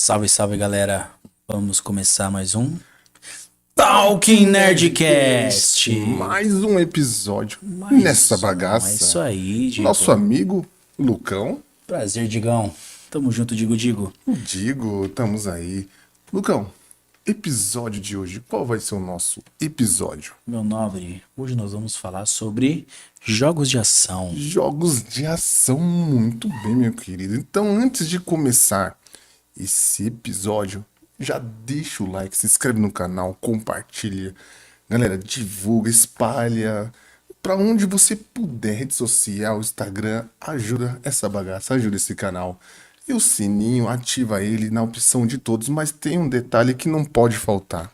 Salve, salve, galera. Vamos começar mais um Talking Nerdcast. Mais um episódio Mais nessa um, bagaça. é isso aí, Digo. Nosso amigo Lucão. Prazer, Digão. Tamo junto, Digo. Digo, estamos aí. Lucão, episódio de hoje, qual vai ser o nosso episódio? Meu nobre, hoje nós vamos falar sobre jogos de ação. Jogos de ação, muito bem, meu querido. Então, antes de começar esse episódio, já deixa o like, se inscreve no canal, compartilha. Galera, divulga, espalha. Pra onde você puder, rede social, Instagram, ajuda essa bagaça, ajuda esse canal. E o sininho, ativa ele na opção de todos, mas tem um detalhe que não pode faltar.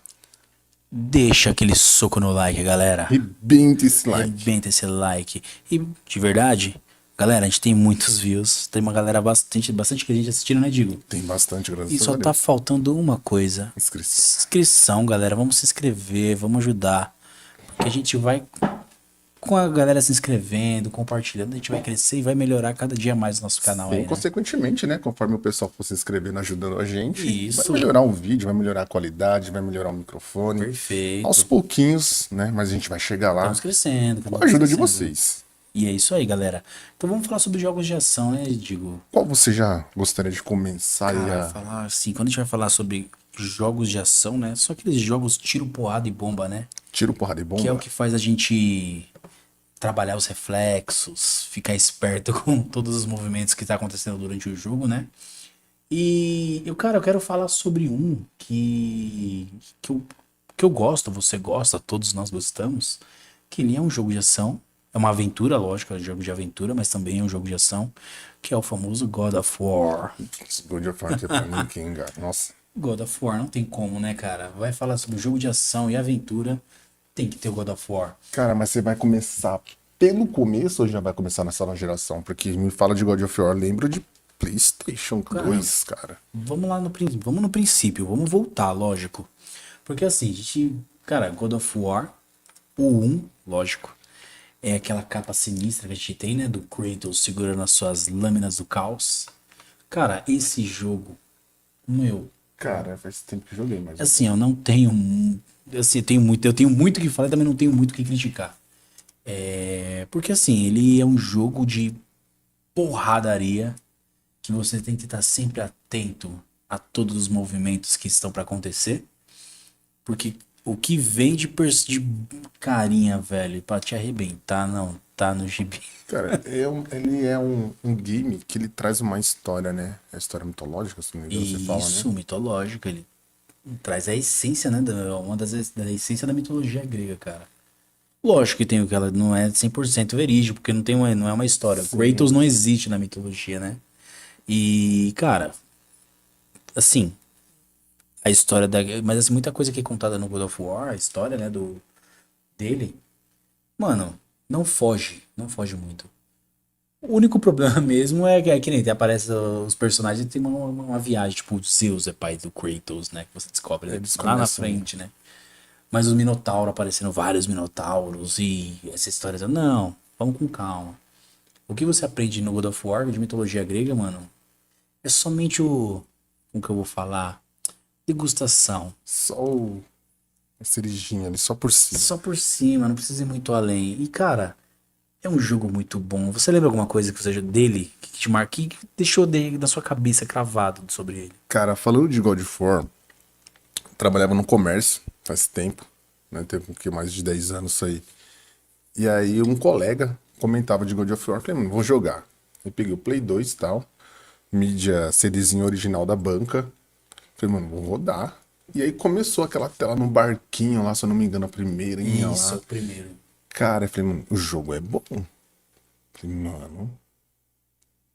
Deixa aquele soco no like, galera. Rebenta esse like. Rebenta esse like. E, de verdade, galera, a gente tem muitos views. Tem uma galera bastante gente assistindo, né, Digo? Tem bastante, graças E a só Deus. tá faltando uma coisa. Inscrição. Inscrição, galera. Vamos se inscrever, vamos ajudar. Porque a gente vai, com a galera se inscrevendo, compartilhando, a gente vai crescer e vai melhorar cada dia mais o nosso canal E aí, né? consequentemente, né? Conforme o pessoal for se inscrevendo, ajudando a gente, Isso. vai melhorar o vídeo, vai melhorar a qualidade, vai melhorar o microfone. Perfeito. Aos pouquinhos, né? Mas a gente vai chegar lá Vamos crescendo. com a ajuda de vocês. E é isso aí, galera. Então vamos falar sobre jogos de ação, né, Digo? Qual você já gostaria de começar aí Cara, a... falar assim, quando a gente vai falar sobre jogos de ação, né? Só aqueles jogos tiro, porrada e bomba, né? Tiro, porrada e bomba? Que é o que faz a gente trabalhar os reflexos, ficar esperto com todos os movimentos que tá acontecendo durante o jogo, né? E eu quero falar sobre um que eu gosto, você gosta, todos nós gostamos, que ele é um jogo de ação, é uma aventura, lógico, é um jogo de aventura, mas também é um jogo de ação, que é o famoso God of War. God of War, que é pra mim, quem engana. Nossa. God of War, não tem como, né, cara? Vai falar sobre jogo de ação e aventura, tem que ter o God of War. Cara, mas você vai começar pelo começo ou já vai começar nessa nova geração? Porque me fala de God of War, lembro de PlayStation 2, cara. Vamos lá vamos no princípio, vamos voltar, lógico. Porque assim, a gente, cara, God of War, o 1, lógico, é aquela capa sinistra que a gente tem, né, do Kratos segurando as suas lâminas do caos. Cara, esse jogo, meu, Cara, faz tempo que eu joguei, mas... assim, eu não tenho, assim, eu tenho muito o que falar e também não tenho muito o que criticar. Porque assim, ele é um jogo de porradaria que você tem que estar sempre atento a todos os movimentos que estão pra acontecer. Porque o que vem de carinha, velho, pra te arrebentar, não tá no gibi. Cara, ele é um game que ele traz uma história, né? A história mitológica, se não me engano, você fala, né? Isso, mitológico, ele traz a essência, né, da essência da mitologia grega, cara. Lógico que tem o que ela não é 100% verídico, porque não é uma história. Kratos não existe na mitologia, né? E, cara, assim, a história mas assim, muita coisa que é contada no God of War, a história, né, dele, mano, não foge muito. O único problema mesmo é que nem aparece os personagens e tem uma viagem, tipo, Zeus é pai do Kratos, né, que você descobre né, Eles lá na começam- frente, né. Mas os Minotauros aparecendo vários Minotauros e essa história, não, vamos com calma. O que você aprende no God of War de mitologia grega, mano, é somente como que eu vou falar? Degustação. Só a cerejinha ali, só por cima. Só por cima, não precisa ir muito além. E, cara, é um jogo muito bom. Você lembra alguma coisa que seja dele, que te marque, que deixou dele na sua cabeça cravado sobre ele? Cara, falando de God of War, trabalhava no comércio faz tempo, né? Tem um que mais de 10 anos isso aí. E aí um colega comentava de God of War, falei, mano, vou jogar. Eu peguei o Play 2 e tal, mídia CDzinho original da banca. Falei, mano, vou rodar. E aí começou aquela tela no barquinho lá, se eu não me engano, a primeira Isso, lá. o primeiro. Cara, eu falei, mano, o jogo é bom. Falei, mano.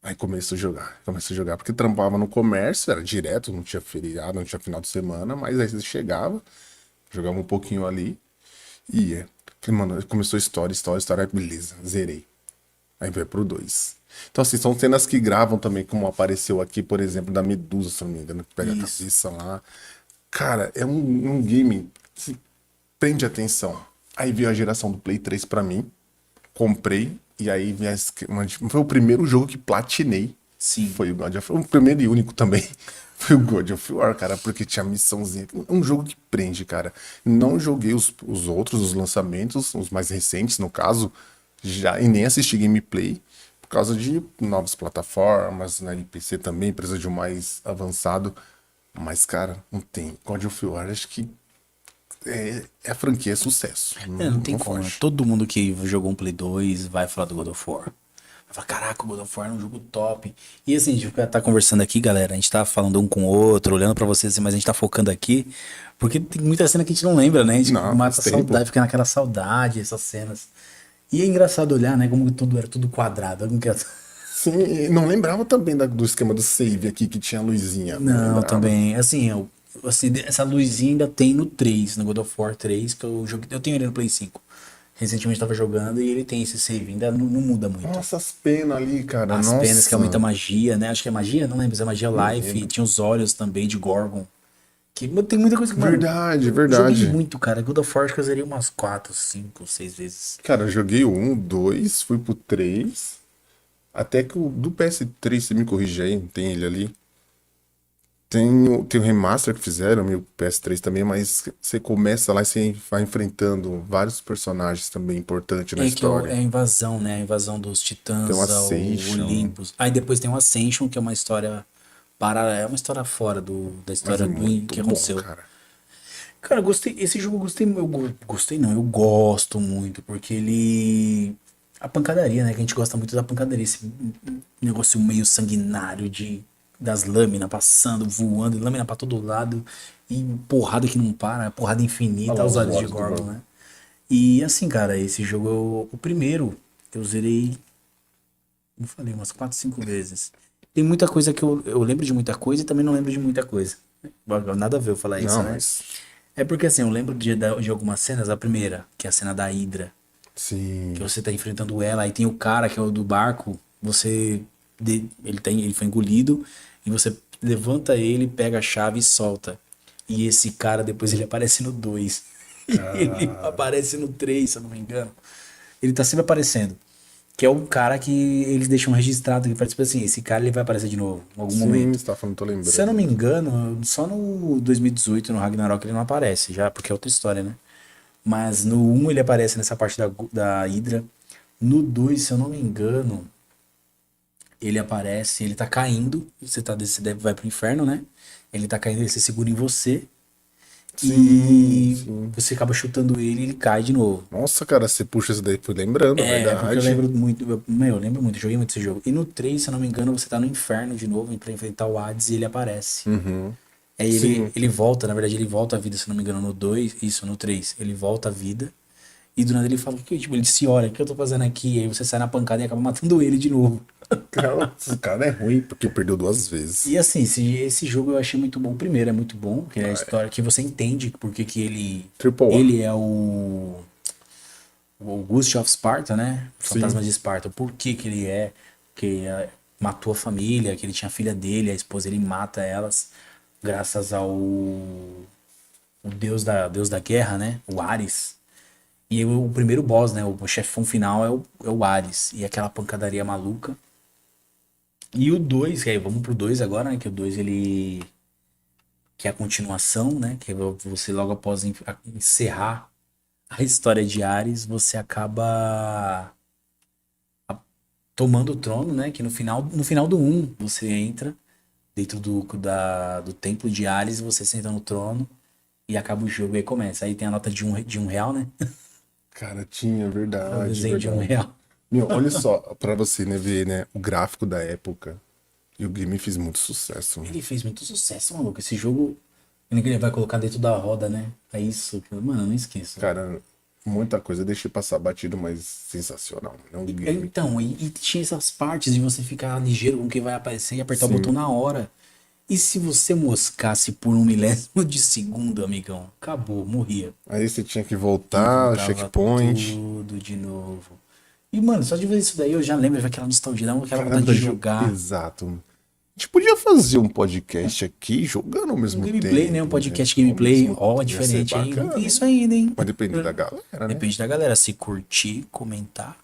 Aí comecei a jogar, porque trampava no comércio, era direto, não tinha feriado, não tinha final de semana, mas aí você chegava, jogava um pouquinho ali e ia. Falei, mano, começou história, beleza, zerei. Aí veio pro 2. Então, assim, são cenas que gravam também, como apareceu aqui, por exemplo, da Medusa, se não me engano, que pega a Isso. cabeça lá. Cara, é um game que prende atenção. Aí veio a geração do Play 3 pra mim, comprei, e aí foi o primeiro jogo que platinei. Sim. Foi o God of War, o primeiro e único também. foi o God of War, cara, porque tinha missãozinha. Um jogo que prende, cara. Não joguei os outros, os lançamentos, os mais recentes, no caso, já, e nem assisti gameplay, por causa de novas plataformas, né, e PC também, precisa de um mais avançado. Mas, cara, não tem. God of War, acho que a franquia é sucesso. Não tem Não como, né? foge. Todo mundo que jogou um Play 2 vai falar do God of War. Vai falar, caraca, o God of War é um jogo top. E assim, a gente tá conversando aqui, galera. A gente tá falando um com o outro, olhando pra vocês, assim, mas a gente tá focando aqui. Porque tem muita cena que a gente não lembra, né? A gente Não, mata a faz tempo. saudade, fica naquela saudade, essas cenas. E é engraçado olhar, né? Como tudo era tudo quadrado. Como que Sim, e não lembrava também do esquema do save aqui, que tinha a luzinha. Não Não, lembrava. também. Assim, assim, essa luzinha ainda tem no 3 no God of War 3 que eu joguei. Eu tenho ele no Play 5. Recentemente tava jogando e ele tem esse save, ainda não muda muito. Nossa, as penas ali, cara. As penas que aumenta a Nossa. magia, né? Acho que é magia, não lembro se é magia Não life. lembro. Tinha os olhos também de Gorgon. Que tem muita coisa que, mano, Verdade, eu joguei verdade. muito, cara. God of War acho que eu zerei umas 4, 5, 6 vezes. Cara, eu joguei o 1, 2, fui pro 3. Até que o do PS3, você me corrige aí, tem ele ali. Tem o remaster que fizeram, meu PS3 também, mas você começa lá e você vai enfrentando vários personagens também importantes na É que é história. a invasão, né? A invasão dos Tem o titãs ao Ascension. Olympus. Aí depois tem o Ascension, que é uma história é uma história fora da Mas é história muito que bom, aconteceu. cara. Cara, eu gostei. Esse jogo eu gostei. Gostei não, eu gosto muito, porque ele. A pancadaria, né? Que a gente gosta muito da pancadaria. Esse negócio meio sanguinário das lâminas passando, voando, e lâmina pra todo lado. E porrada que não para, porrada Olha infinita lá aos os olhos de olhos do Gorgon, Gorgon. né? E assim, cara, esse jogo, o primeiro, eu zerei, como falei, umas 4, 5 vezes. Tem muita coisa que eu lembro de muita coisa e também não lembro de muita coisa. Nada a ver eu falar isso, Não, né? mas. É porque assim, eu lembro de algumas cenas. A primeira, que é a cena da Hydra, que Sim. você tá enfrentando ela, aí tem o cara que é o do barco, ele foi engolido, e você levanta ele, pega a chave e solta. E esse cara depois ele aparece no 2. E ele Cara. aparece no 3, se eu não me engano. Ele tá sempre aparecendo. Que é um cara que eles deixam registrado que participa assim, esse cara ele vai aparecer de novo, em algum Sim, momento. você tá falando, tô Se eu não lembrando me mesmo. engano, só no 2018, no Ragnarok, ele não aparece, já, porque é outra história, né? Mas no um ele aparece nessa parte da Hydra. No 2 se eu não me engano, ele aparece, ele tá caindo, você vai pro inferno, né? Ele tá caindo, ele se segura em você Sim, e sim. você acaba chutando ele e ele cai de novo. Nossa, cara, você puxa isso daí, fui lembrando, Porque eu verdade. lembro muito, eu lembro muito, eu joguei muito esse jogo. E no 3 se eu não me engano, você tá no inferno de novo pra enfrentar o Hades e ele aparece. Uhum. Aí Sim. ele volta, na verdade, ele volta à vida, se eu não me engano, no 2 isso, no 3 ele volta à vida. E do nada ele fala, tipo, ele se olha, o que eu tô fazendo aqui? Aí você sai na pancada e acaba matando ele de novo. O cara é ruim porque perdeu duas vezes. E assim, esse jogo eu achei muito bom. O primeiro é muito bom, que é a história que você entende porque que Triple A. ele é o Ghost of Sparta, né? O Sim. Fantasma de Esparta. Por que que ele é? Que matou a família, que ele tinha a filha dele, a esposa, ele mata elas graças ao o deus da guerra, né? O Ares. E o primeiro boss, né? O chefão final é o Ares. E aquela pancadaria maluca. E o 2 que aí vamos pro 2 agora, né? Que o 2 ele. Que é a continuação, né? Que é você logo após encerrar a história de Ares, você acaba tomando o trono, né? Que no final do um você entra dentro do templo de Ares, você senta no trono e acaba o jogo e aí começa. Aí tem a nota de um real, né? Cara, tinha, É o verdade, desenho de um verdade. real. Meu, olha só, pra você, né, ver, né, o gráfico da época. E o game fez muito sucesso, né? Ele fez muito sucesso, maluco. Esse jogo, ele vai colocar dentro da roda, né? É isso, mano, eu não esqueço. Cara, muita coisa, deixei passar batido, mas sensacional. É um game. Então, e tinha essas partes de você ficar ligeiro com o que vai aparecer e apertar o Sim. botão na hora. E se você moscasse por um milésimo de segundo, amigão, acabou, morria. Aí você tinha que E voltar, voltava checkpoint. tudo de novo. E, mano, só de ver isso daí eu já lembro daquela nostalgia, dá aquela Cara, vontade de jogar. exato. A gente podia fazer um podcast aqui jogando ao Um mesmo gameplay, né? Um tempo, né? podcast Ao gameplay, mesmo ó, ia ser diferente, hein? Não tem bacana, isso hein? ainda, hein? Mas depende da galera, né? Depende da galera. Se curtir, comentar,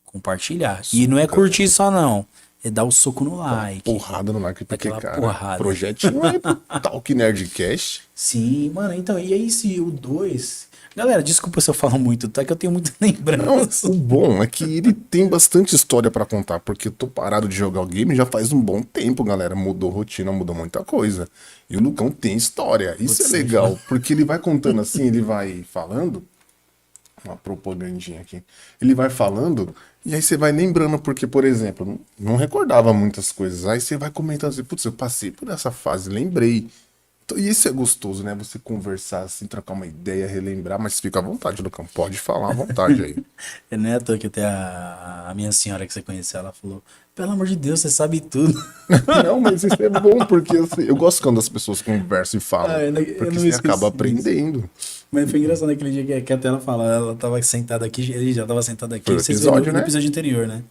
compartilhar. E não é Super. curtir só, não. é dar o soco no like. Porrada no like, porque, Aquela cara, porrada. projetinho é Talk Nerdcast. Sim, mano, então, e aí se o 2. Galera, desculpa se eu falo muito, tá? Que eu tenho muita Não, lembrança. o bom é que ele tem bastante história pra contar, porque eu tô parado de jogar o game já faz um bom tempo, galera. Mudou rotina, mudou muita coisa. E o Lucão tem história. Isso Putz, é legal, porque ele vai contando assim, ele vai falando. Uma propagandinha aqui. Ele vai falando, e aí você vai lembrando, porque, por exemplo, não recordava muitas coisas. Aí você vai comentando assim, putz, eu passei por essa fase, lembrei. Então, e isso é gostoso, né? Você conversar assim, trocar uma ideia, relembrar, mas fica à vontade, Lucão. Pode falar à vontade aí. É não é à toa que até a minha senhora que você conheceu, ela falou: pelo amor de Deus, você sabe tudo. Não, mas isso é bom, porque assim, eu gosto quando as pessoas conversam e falam, Eu porque não me você acaba esqueci disso. aprendendo. Mas foi engraçado naquele dia que até ela fala, ela tava sentada aqui, ele já tava sentado aqui, Foi o vocês viram episódio, no né? episódio anterior, né?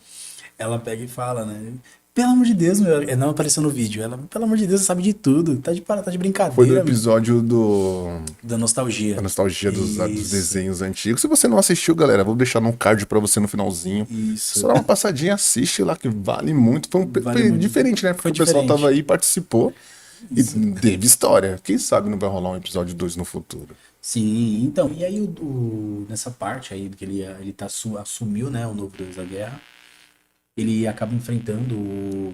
Ela pega e fala, né? Pelo amor de Deus, meu. Não apareceu no vídeo. Ela, pelo amor de Deus, você sabe de tudo. Tá de Foi no brincadeira, meu. episódio Da da nostalgia. nostalgia dos Isso, desenhos antigos. Se você não assistiu, galera, vou deixar no card pra você no finalzinho. isso. Só dá uma passadinha, assiste lá que vale muito. Vale Foi muito. diferente, né? Porque Foi o pessoal diferente. tava aí, participou e teve história. Quem sabe não vai rolar um episódio 2 no futuro. Sim, então, e aí nessa parte aí que ele assumiu, né, o novo Deus da Guerra, ele acaba enfrentando o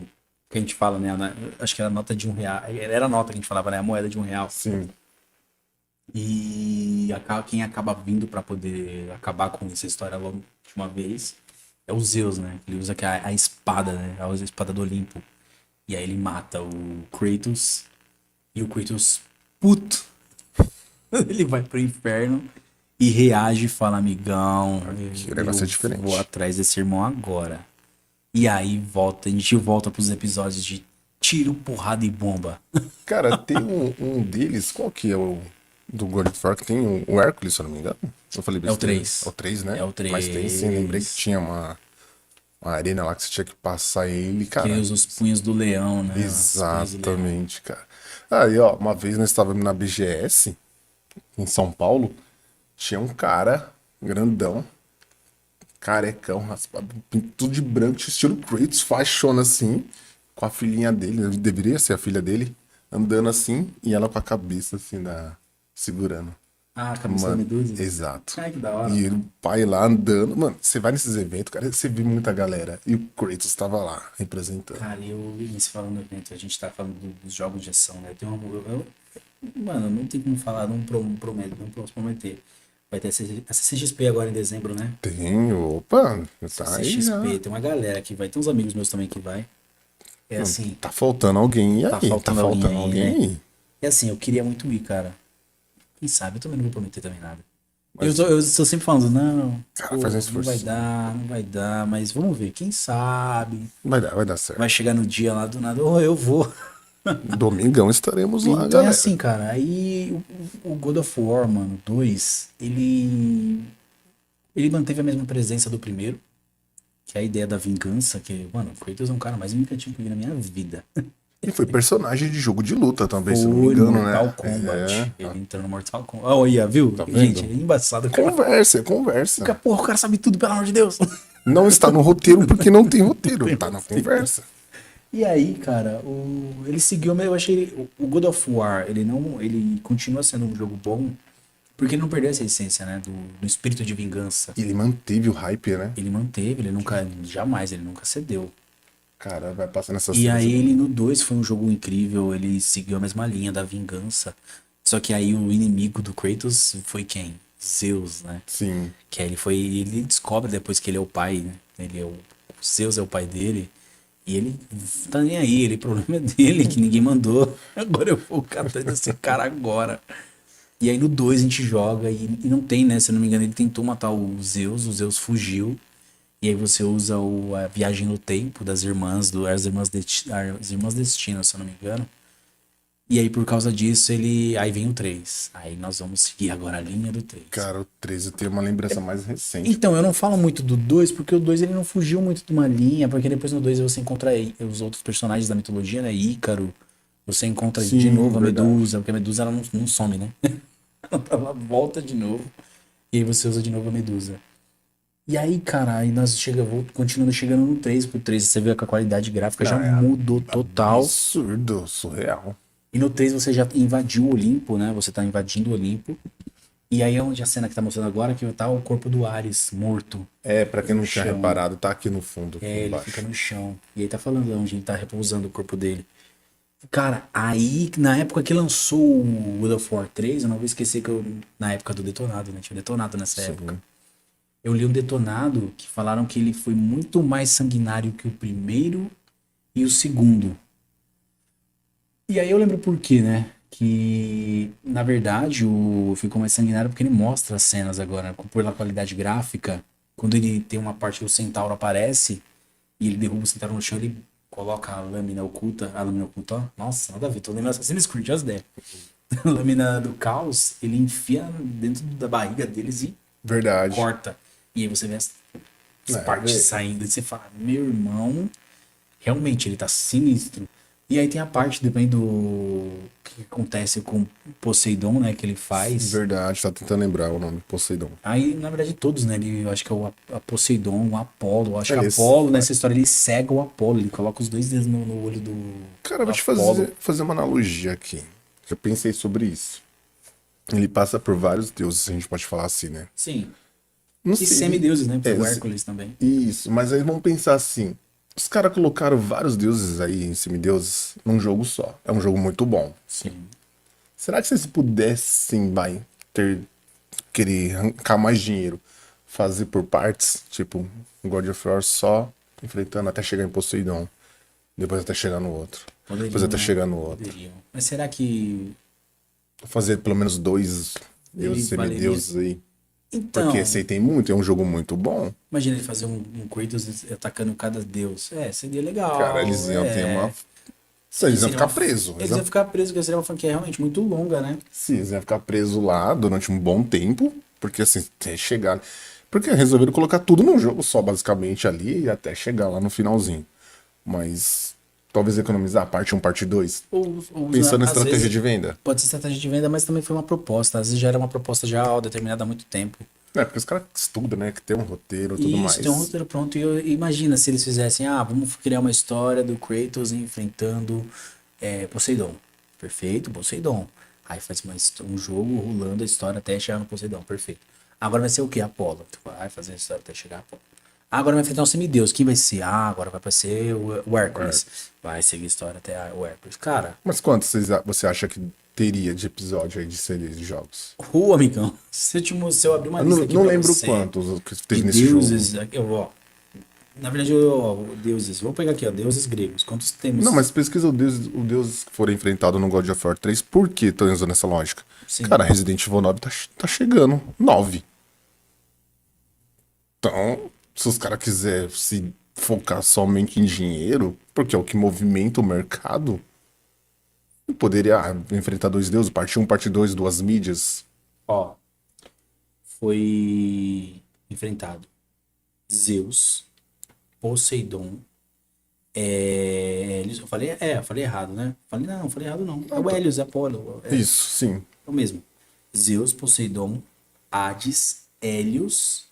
que a gente fala, né, acho que era a nota de R$ 1, era a nota que a gente falava, né, a moeda de R$ 1. Sim. E quem acaba vindo pra poder acabar com essa história logo de uma vez é o Zeus, né? Ele usa que a espada, né? A espada do Olimpo. E aí ele mata o Kratos. E o Kratos, puto, ele vai pro inferno e reage e fala: amigão, Que o negócio é diferente. vou atrás desse irmão agora. E aí a gente volta pros episódios de tiro, porrada e bomba. Cara, tem um deles, qual que é o do God of War, que tem o Hércules, se eu não me engano? Eu falei É o besteira. 3. É o 3, né? É o Mas tem sim, lembrei que 3. tinha uma arena lá que você tinha que passar ele, Que ele cara. usa os punhos do leão, né? Os punhos do leão. Exatamente, cara. Aí, ó, uma vez nós estávamos na BGS, em São Paulo, tinha um cara grandão, carecão, raspado, tudo de branco, estilo Kratos, faixona assim, com a filhinha dele, deveria ser a filha dele, andando assim, e ela com a cabeça assim, segurando. Ah, a cabeça da Mano, medusa? exato. Ai, que da hora. E o pai lá andando. Mano, você vai nesses eventos, cara, você vê muita galera. E o Kratos tava lá, representando. Cara, eu vi você falando no evento, a gente tá falando dos jogos de ação, né? Tem uma. Mano, não tem como falar, não posso prometer. Vai ter a CCXP agora em dezembro, né? Tem, opa, tá aí já. CCXP, tem uma galera que vai, tem uns amigos meus também que vai. É assim, Tá faltando alguém aí, tá faltando alguém alguém aí, né? aí. É assim, eu queria muito ir, cara. Quem sabe, eu também não vou prometer também nada. Mas- Eu tô sempre falando, não, Cara, pô, faz um não esforço. vai dar, não vai dar, mas vamos ver, quem sabe. Vai dar certo. Vai chegar no dia lá do nada, oh, eu vou. Domingão estaremos lá, Então é galera. assim, cara, aí o God of War, mano, 2, ele manteve a mesma presença do primeiro, que é a ideia da vingança, que, mano, o Kratos é um cara mais vingativo que eu vi na minha vida. E foi personagem de jogo de luta também, se eu não me Foi engano, Mortal né? Kombat. É, Ele entrou no Mortal Kombat. Olha, viu? Tá vendo? Gente, é embaçado. Conversa, conversa. Porra, o cara sabe tudo, pelo amor de Deus. Não está no roteiro porque não tem roteiro. Tá na conversa. E aí, cara, ele seguiu, eu achei o God of War, ele continua sendo um jogo bom, porque ele não perdeu essa essência, né, do espírito de vingança. Ele manteve o hype, né? Ele manteve, ele nunca cedeu. Cara, vai passando essas E cenas. aí ele no 2 foi um jogo incrível, ele seguiu a mesma linha da vingança. Só que aí o inimigo do Kratos foi quem? Zeus, né? Sim. Que aí ele descobre depois que ele é o pai, né? O Zeus é o pai dele. E ele tá nem aí, o problema é dele, que ninguém mandou. Agora eu vou catar desse cara agora. E aí no 2 a gente joga e não tem, né? Se eu não me engano, ele tentou matar o Zeus fugiu. E aí você usa a viagem no tempo das irmãs, as irmãs Destino, se eu não me engano. E aí por causa disso aí vem o 3. Aí nós vamos seguir agora a linha do 3. Cara, o 13 eu tenho uma lembrança mais recente. Então, eu não falo muito do 2, porque o 2 ele não fugiu muito de uma linha, porque depois no 2 você encontra os outros personagens da mitologia, né? Ícaro, você encontra Sim, de novo a verdade. Medusa, porque a Medusa ela não some, né? Ela volta de novo, e aí você usa de novo a Medusa. E aí, cara, aí nós continuando chegando no 3 pro 3 você vê que a qualidade gráfica já Não, é mudou total. absurdo, surreal. E no 3 você já invadiu o Olimpo, né? Você tá invadindo o Olimpo. E aí é onde a cena que tá mostrando agora, que tá o corpo do Ares morto É, pra quem no não tinha chão. reparado, tá aqui no fundo, aqui É, ele fica embaixo. no chão. E aí tá falando onde ele tá repousando o corpo dele. Cara, aí, na época que lançou o God of War 3, eu não vou esquecer que eu, na época do Detonado, né? Tinha um Detonado nessa época. Sim. Eu li um Detonado que falaram que ele foi muito mais sanguinário que o primeiro e o segundo. E aí eu lembro por quê, né? Que, na verdade, o ficou mais sanguinário porque ele mostra as cenas agora, pela qualidade gráfica. Quando ele tem uma parte que o centauro aparece e ele derruba o centauro no chão, ele coloca a lâmina oculta, ó. Nossa, nada a ver, tô lembrando Assassin's Creed, as ideias. A lâmina do caos, ele enfia dentro da barriga deles e Verdade. corta. E aí você vê as É, partes saindo e você fala, meu irmão, realmente ele tá sinistro. E aí tem a parte também do que acontece com Poseidon, né, que ele faz. verdade, tá tentando lembrar o nome, Poseidon. Aí, na verdade, todos, né, eu acho que é a Poseidon, o Apolo, eu acho que Eles, Apolo, nessa história, ele cega o Apolo, ele coloca os dois dedos no olho cara, eu do vou te Apolo. fazer uma analogia aqui. Já pensei sobre isso. Ele passa por vários deuses, a gente pode falar assim, né? Sim. Não E sei. semideuses, né, É, o Hércules também. isso, mas aí vamos pensar assim. Os caras colocaram vários deuses aí em semideuses num jogo só. É um jogo muito bom. Sim. Será que se eles pudessem, vai, querer arrancar mais dinheiro, fazer por partes, tipo, um God of War só enfrentando até chegar em Poseidon, depois até chegar no outro, depois Poderiam, até né? chegar no outro. Poderiam. Mas será que Fazer pelo menos dois ele deuses, valeria? semideuses aí. Porque esse Então, aí tem muito, é um jogo muito bom. imagina ele fazer um Kratos atacando cada deus. É, seria Cara, legal. eles iam ter uma. É. Eles iam Seria ficar presos. Eles iam ficar presos, porque seria uma franquia realmente muito longa, né? Sim, eles iam ficar presos lá durante um bom tempo. Porque assim, até chegar. Porque resolveram colocar tudo num jogo só, basicamente, ali, e até chegar lá no finalzinho. Mas talvez economizar a parte um parte 2 Ou pensando usar, na às estratégia vezes, de venda. pode ser estratégia de venda, mas também foi uma proposta. Às vezes já era uma proposta já determinada há muito tempo. É, porque os caras estudam, né? Que tem um roteiro e tudo E isso, tem um mais. roteiro pronto. E imagina se eles fizessem, vamos criar uma história do Kratos enfrentando Poseidon. Perfeito, Poseidon. Aí faz um jogo rolando a história até chegar no Poseidon. Perfeito. Agora vai ser o quê? Apolo. Tu vai fazer a história até chegar a Apolo. Agora vai enfrentar um semideus. Quem vai ser? Agora vai ser o É. Hércules. Vai seguir a história até o Hércules. Cara, Mas quantos você acha que teria de episódio aí de séries de jogos? amigão. Se eu abrir uma Eu lista não, aqui não pra lembro você quantos que de teve nesse jogo. deuses, na verdade, deuses. Vou pegar aqui, ó, deuses gregos. Quantos Não, temos? mas pesquisa o Deus que for enfrentado no God of War 3. Por que estão usando essa lógica? Sim. Cara, Resident Evil 9 tá chegando. 9. Então, se os caras quiserem se focar somente em dinheiro, porque é o que movimenta o mercado, eu poderia enfrentar dois deuses, parte um, parte 2, duas mídias. Ó, foi enfrentado Zeus, Poseidon, Hélios. Eu falei errado, né? Falei errado não. É Ah, o tá. Hélios, é Apolo. É Isso, sim. o mesmo. Zeus, Poseidon, Hades, Hélios,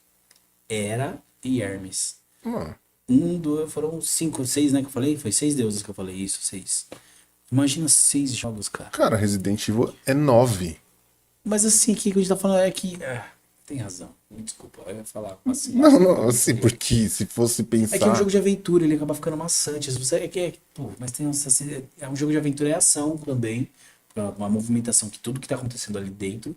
Hera e Hermes. Ah, Foram cinco, seis, né? Que eu falei? Foi seis deuses que eu falei. Isso, seis. Imagina seis jogos, cara. cara, Resident Evil é 9. Mas assim, o que a gente tá falando é que. Tem razão. Me desculpa, eu ia falar assim. Não, não, assim, porque se fosse É que é um pensar. jogo de aventura, ele acaba ficando maçante. Pô, mas tem assim, é um jogo de aventura e ação também. Uma movimentação que tudo que tá acontecendo ali dentro.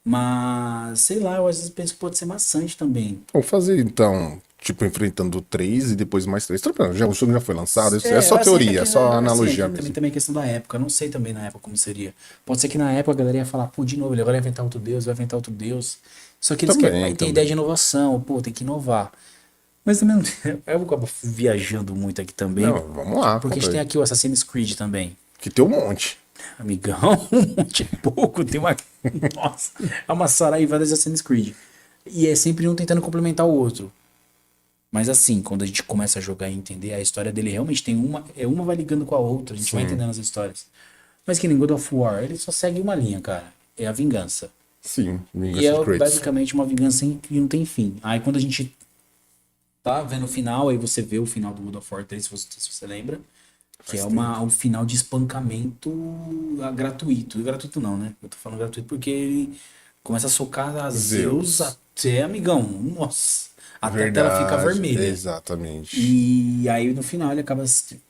Mas, sei lá, eu às vezes penso que pode ser maçante também. Vamos fazer então, tipo, enfrentando três e depois mais três. Tudo bem, o jogo já foi lançado, isso é só Assim, teoria, é só analogia também, mesmo. também a questão da época. Eu não sei também na época como seria. Pode ser que na época a galera ia falar, pô, de novo, ele agora vai inventar outro deus, vai inventar outro deus. Só que eles querem, Também, tem também. ideia de inovação, pô, tem que inovar. Mas também não eu acabo viajando muito aqui também. Não, vamos lá, Porque a gente conta tem aí. aqui o Assassin's Creed também. Que tem um monte. Amigão, um monte é pouco, tem uma. Nossa, é uma saraivada de Assassin's Creed. E é sempre um tentando complementar o outro. Mas assim, quando a gente começa a jogar e entender, a história dele realmente tem uma vai ligando com a outra, a gente vai entendendo as histórias. Mas que nem God of War, ele só segue uma linha, cara. É a vingança. Sim, E Vingança é de Kratos. basicamente uma vingança que não tem fim. Aí quando a gente tá vendo o final, aí você vê o final do God of War 3, se você lembra. Que Faz é um final de espancamento gratuito. Gratuito não, né? Eu tô falando gratuito porque ele começa a socar a Zeus Zeus. até, amigão. Nossa. Até a tela fica Verdade, vermelha. exatamente. E aí no final ele acaba.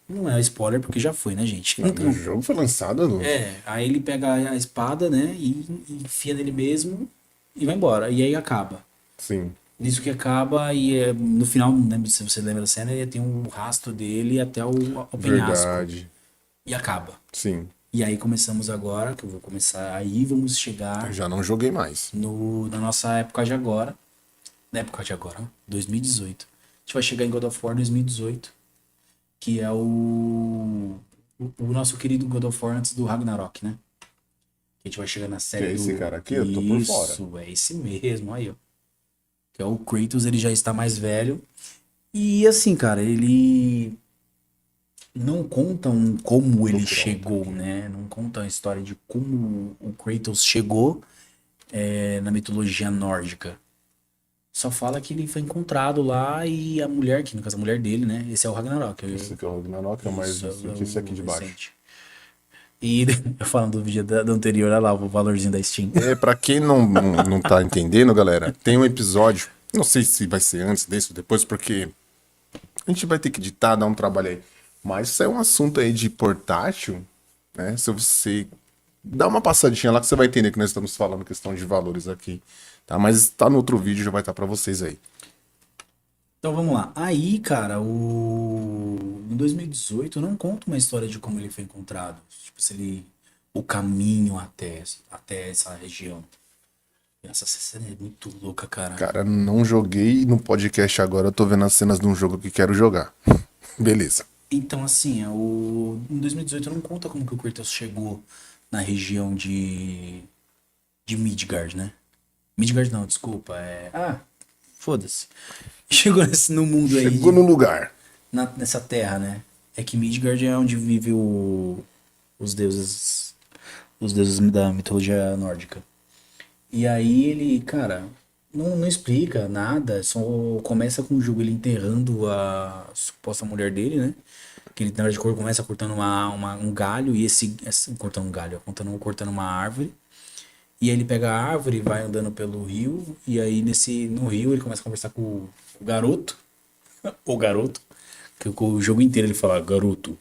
Não é spoiler porque já foi, né, gente? Não, o Então, jogo foi lançado no. aí ele pega a espada, né? E enfia nele mesmo e vai embora. E aí acaba. Sim, Nisso que acaba, e no final, não lembro se você lembra da cena, ele tem um rastro dele até o penhasco. verdade. E acaba. Sim. E aí começamos agora, que eu vou começar aí, vamos Eu chegar já não joguei mais. na nossa época de agora. Na época de agora, ó, 2018. A gente vai chegar em God of War 2018, que é o nosso querido God of War antes do Ragnarok, né? A gente vai chegar na Que série é esse do... cara aqui? Eu tô por fora. Isso, é esse mesmo, aí, ó. Que é o Kratos, ele já está mais velho. E assim, cara, ele não contam como ele Tô pronto chegou, aqui. né? Não contam a história de como o Kratos chegou na mitologia nórdica. Só fala que ele foi encontrado lá e a mulher, que no caso a mulher dele, né? Esse é o Ragnarok. Esse aqui é o Ragnarok, é o mais Isso, é recente. Esse aqui o de baixo. recente. E eu falando do vídeo do anterior, olha lá o valorzinho da Steam. É, pra quem não tá entendendo, galera, tem um episódio. Não sei se vai ser antes desse ou depois, porque a gente vai ter que editar, dar um trabalho aí. Mas isso é um assunto aí de portátil, né? Se você dá uma passadinha lá que você vai entender que nós estamos falando questão de valores aqui, tá? Mas tá no outro vídeo, já vai estar pra vocês aí. Então vamos lá. Aí, cara, em 2018 não conta uma história de como ele foi encontrado. Tipo, se ele. O caminho até essa região. Essa cena é muito louca, cara. Cara, não joguei no podcast agora, eu tô vendo as cenas de um jogo que quero jogar. Beleza. Então, assim, em 2018 não conta como que o Kratos chegou na região de Midgard, né? Midgard não, desculpa. Foda-se. Chegou no mundo aí, Chegou no lugar. nessa terra, né? É que Midgard é onde vive os deuses, os deuses da mitologia nórdica. E aí ele, cara, não explica nada, só começa com o jogo ele enterrando a suposta mulher dele, né? Que ele, na verdade, começa cortando um galho, e cortando um galho, cortando uma árvore. E aí ele pega a árvore e vai andando pelo rio, e aí no rio ele começa a conversar com o garoto, o garoto, que o jogo inteiro ele fala, garoto,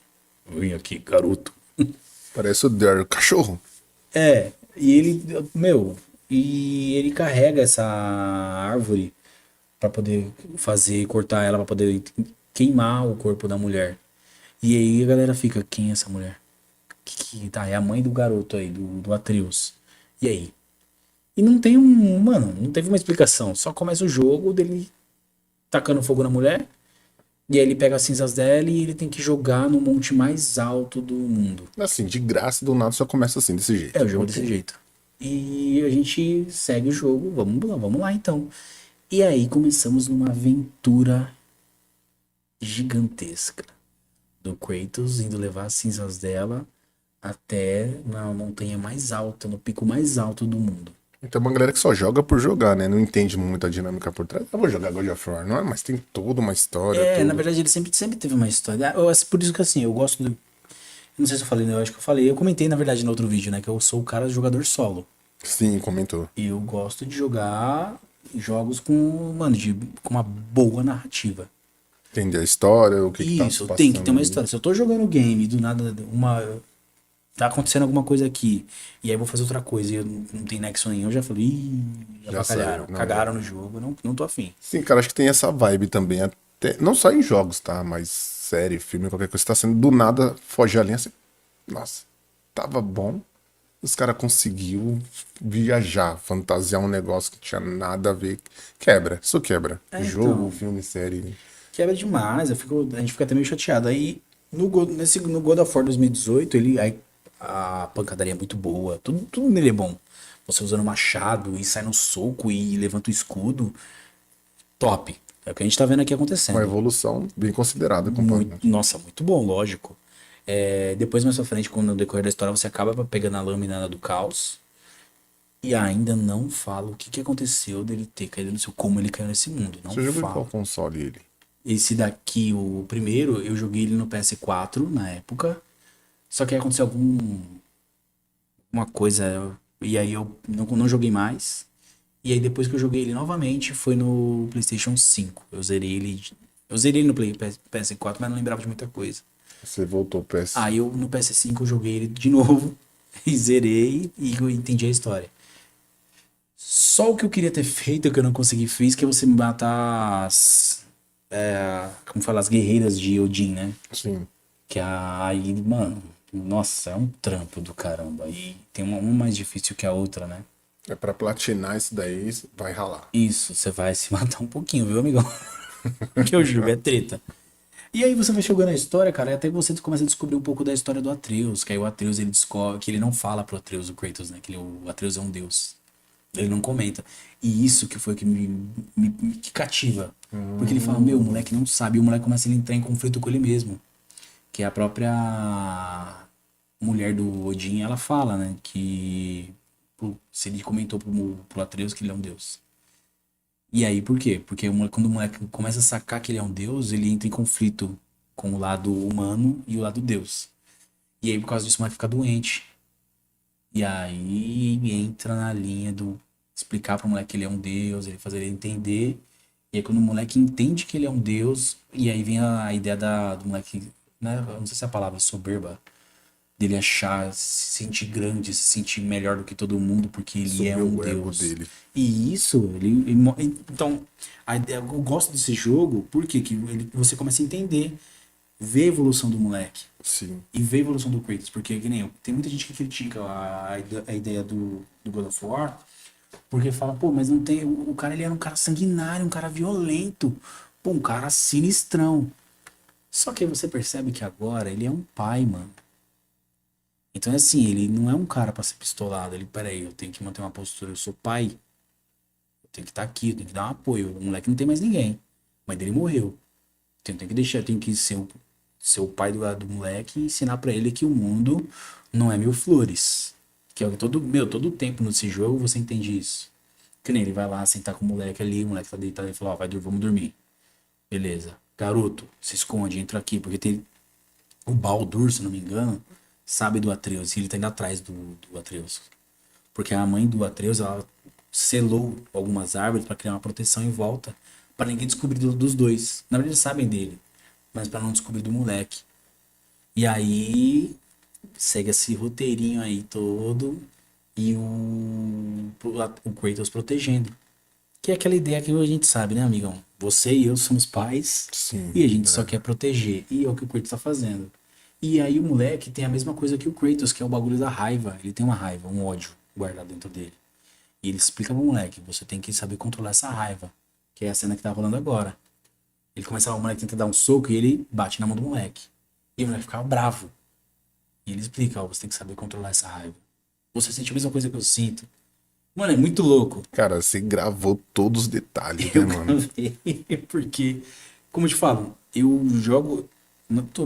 vem aqui, garoto. Parece o Daryl, cachorro. E ele carrega essa árvore pra poder cortar ela, pra poder queimar o corpo da mulher. E aí a galera fica, quem é essa mulher? Tá, é a mãe do garoto aí, do Atreus. E aí? E não tem mano, não teve uma explicação. Só começa o jogo dele tacando fogo na mulher. E aí ele pega as cinzas dela e ele tem que jogar no monte mais alto do mundo. Assim, de graça, do nada só começa assim, desse jeito. É o jogo desse jeito. E a gente segue o jogo. Vamos lá então. E aí começamos numa aventura gigantesca. Do Kratos indo levar as cinzas dela até na montanha mais alta, no pico mais alto do mundo. Tem uma galera que só joga por jogar, né? Não entende muito a dinâmica por trás. Eu vou jogar God of War, não é? Mas tem toda uma história, Na tudo. verdade ele sempre teve uma história. Por isso que assim, eu gosto do. Não sei se eu falei, né? Eu acho que eu falei. Eu comentei na verdade no outro vídeo, né? Que eu sou o cara jogador solo. Sim, comentou. E eu gosto de jogar jogos com uma boa narrativa. Entender a história, o que tá se Isso, tem que ter passando uma ali. história. Se eu tô jogando game e do nada tá acontecendo alguma coisa aqui, e aí eu vou fazer outra coisa e eu não tem nexo nenhum, eu já falei, já Já avacalharam, saiu, não, cagaram no jogo, não tô afim. Sim, cara, acho que tem essa vibe também. Até, não só em jogos, tá? Mas série, filme, qualquer coisa. Tá sendo do nada, foge a linha. Assim, nossa, tava bom. Os caras conseguiu viajar, fantasiar um negócio que tinha nada a ver. Quebra, isso quebra. Jogo, Então, filme, série. quebra demais, a gente fica até meio chateado. Aí, no God of War 2018, aí, a pancadaria é muito boa, tudo nele é bom. Você usando machado e sai no soco e levanta o escudo, top. É o que a gente tá vendo aqui Uma acontecendo. evolução bem considerada, companhia. Nossa, muito bom, lógico. Depois, mais pra frente, quando no decorrer da história, você acaba pegando a lâmina do caos. E ainda não fala o que aconteceu dele ter caído no seu, como ele caiu nesse mundo. Não Você jogou em qual fala. console ele? Esse daqui, o primeiro, eu joguei ele no PS4 na época. Só que aí aconteceu alguma coisa. E aí eu não joguei mais. E aí depois que eu joguei ele novamente, foi no PlayStation 5. Eu zerei no PS4, mas não lembrava de muita coisa. Você voltou pro PS5. Aí eu no PS5 eu joguei ele de novo. E zerei e eu entendi a história. Só o que eu queria ter feito, que eu não consegui, fiz, que é você matar como fala, as guerreiras de Odin, né? Sim. Que aí, mano, nossa, é um trampo do caramba. E tem uma mais difícil que a outra, né? É pra platinar isso daí, vai ralar. Isso, você vai se matar um pouquinho, viu, amigão? Que o jogo é treta. E aí você vai jogando a história, cara, e até que você começa a descobrir um pouco da história do Atreus, que aí o Atreus ele descobre que ele não fala pro Atreus, o Kratos, né? O Atreus é um deus. Ele não comenta. E isso que foi que que cativa. Porque ele fala, meu, o moleque não sabe. E o moleque começa a entrar em conflito com ele mesmo. Que a própria mulher do Odin, ela fala, né? Que se ele comentou pro Atreus que ele é um deus. E aí, por quê? Porque quando o moleque começa a sacar que ele é um deus, ele entra em conflito com o lado humano e o lado deus. E aí, por causa disso, o moleque fica doente. E aí entra na linha do explicar pro moleque que ele é um deus, ele fazer ele entender. E aí quando o moleque entende que ele é um deus, e aí vem a ideia do moleque, né? Eu não sei se é a palavra soberba, dele achar, se sentir grande, se sentir melhor do que todo mundo, porque ele é Subiu um o ego deus. dele. E isso, então, a ideia, eu gosto desse jogo, porque que você começa a entender, ver a evolução do moleque. Sim. E ver a evolução do Kratos, porque que nem eu, tem muita gente que critica a ideia do God of War, porque fala, pô, mas não tem. O cara ele era um cara sanguinário, um cara violento, pô, um cara sinistrão. Só que aí você percebe que agora ele é um pai, mano. Então é assim, ele não é um cara pra ser pistolado. Ele, peraí, eu tenho que manter uma postura, eu sou pai, eu tenho que estar aqui, eu tenho que dar um apoio. O moleque não tem mais ninguém. A mãe dele morreu. Então, tem que deixar, tem que ser o pai do moleque e ensinar pra ele que o mundo não é mil flores. Que é o que todo tempo nesse jogo você entende isso. Que nem ele vai lá sentar com o moleque ali, o moleque tá deitado e fala, ó, vamos dormir. Beleza. Garoto, se esconde, entra aqui, porque tem o Baldur, se não me engano, sabe do Atreus, e ele tá indo atrás do Atreus. Porque a mãe do Atreus, ela selou algumas árvores pra criar uma proteção em volta, pra ninguém descobrir dos dois. Na verdade, eles sabem dele, mas pra não descobrir do moleque. E aí segue esse roteirinho aí todo e o Kratos protegendo. Que é aquela ideia que a gente sabe, né, amigão? Você e eu somos pais Sim. e a gente só quer proteger. E é o que o Kratos tá fazendo. E aí o moleque tem a mesma coisa que o Kratos, que é o bagulho da raiva. Ele tem uma raiva, um ódio guardado dentro dele. E ele explica pro moleque, você tem que saber controlar essa raiva. Que é a cena que tá rolando agora. Ele começa, o moleque tenta dar um soco e ele bate na mão do moleque. E o moleque ficava bravo. E ele explica, ó, você tem que saber controlar essa raiva. Você sente a mesma coisa que eu sinto. Mano, é muito louco. Cara, você gravou todos os detalhes, né, Eu mano? gravei, porque, como eu te falo, eu jogo.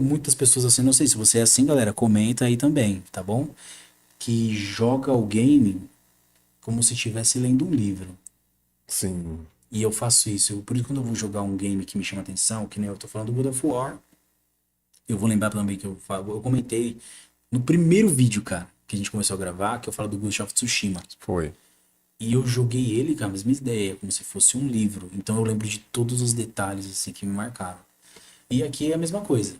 Muitas pessoas assim, não sei se você é assim, galera, comenta aí também, tá bom? Que joga o game como se estivesse lendo um livro. Sim. E eu faço isso. Por isso, quando eu vou jogar um game que me chama atenção, que nem eu tô falando do God of War, eu vou lembrar também que eu comentei no primeiro vídeo, cara, que a gente começou a gravar, que eu falo do Ghost of Tsushima. Foi. E eu joguei ele com a mesma ideia, como se fosse um livro. Então eu lembro de todos os detalhes assim que me marcaram. E aqui é a mesma coisa.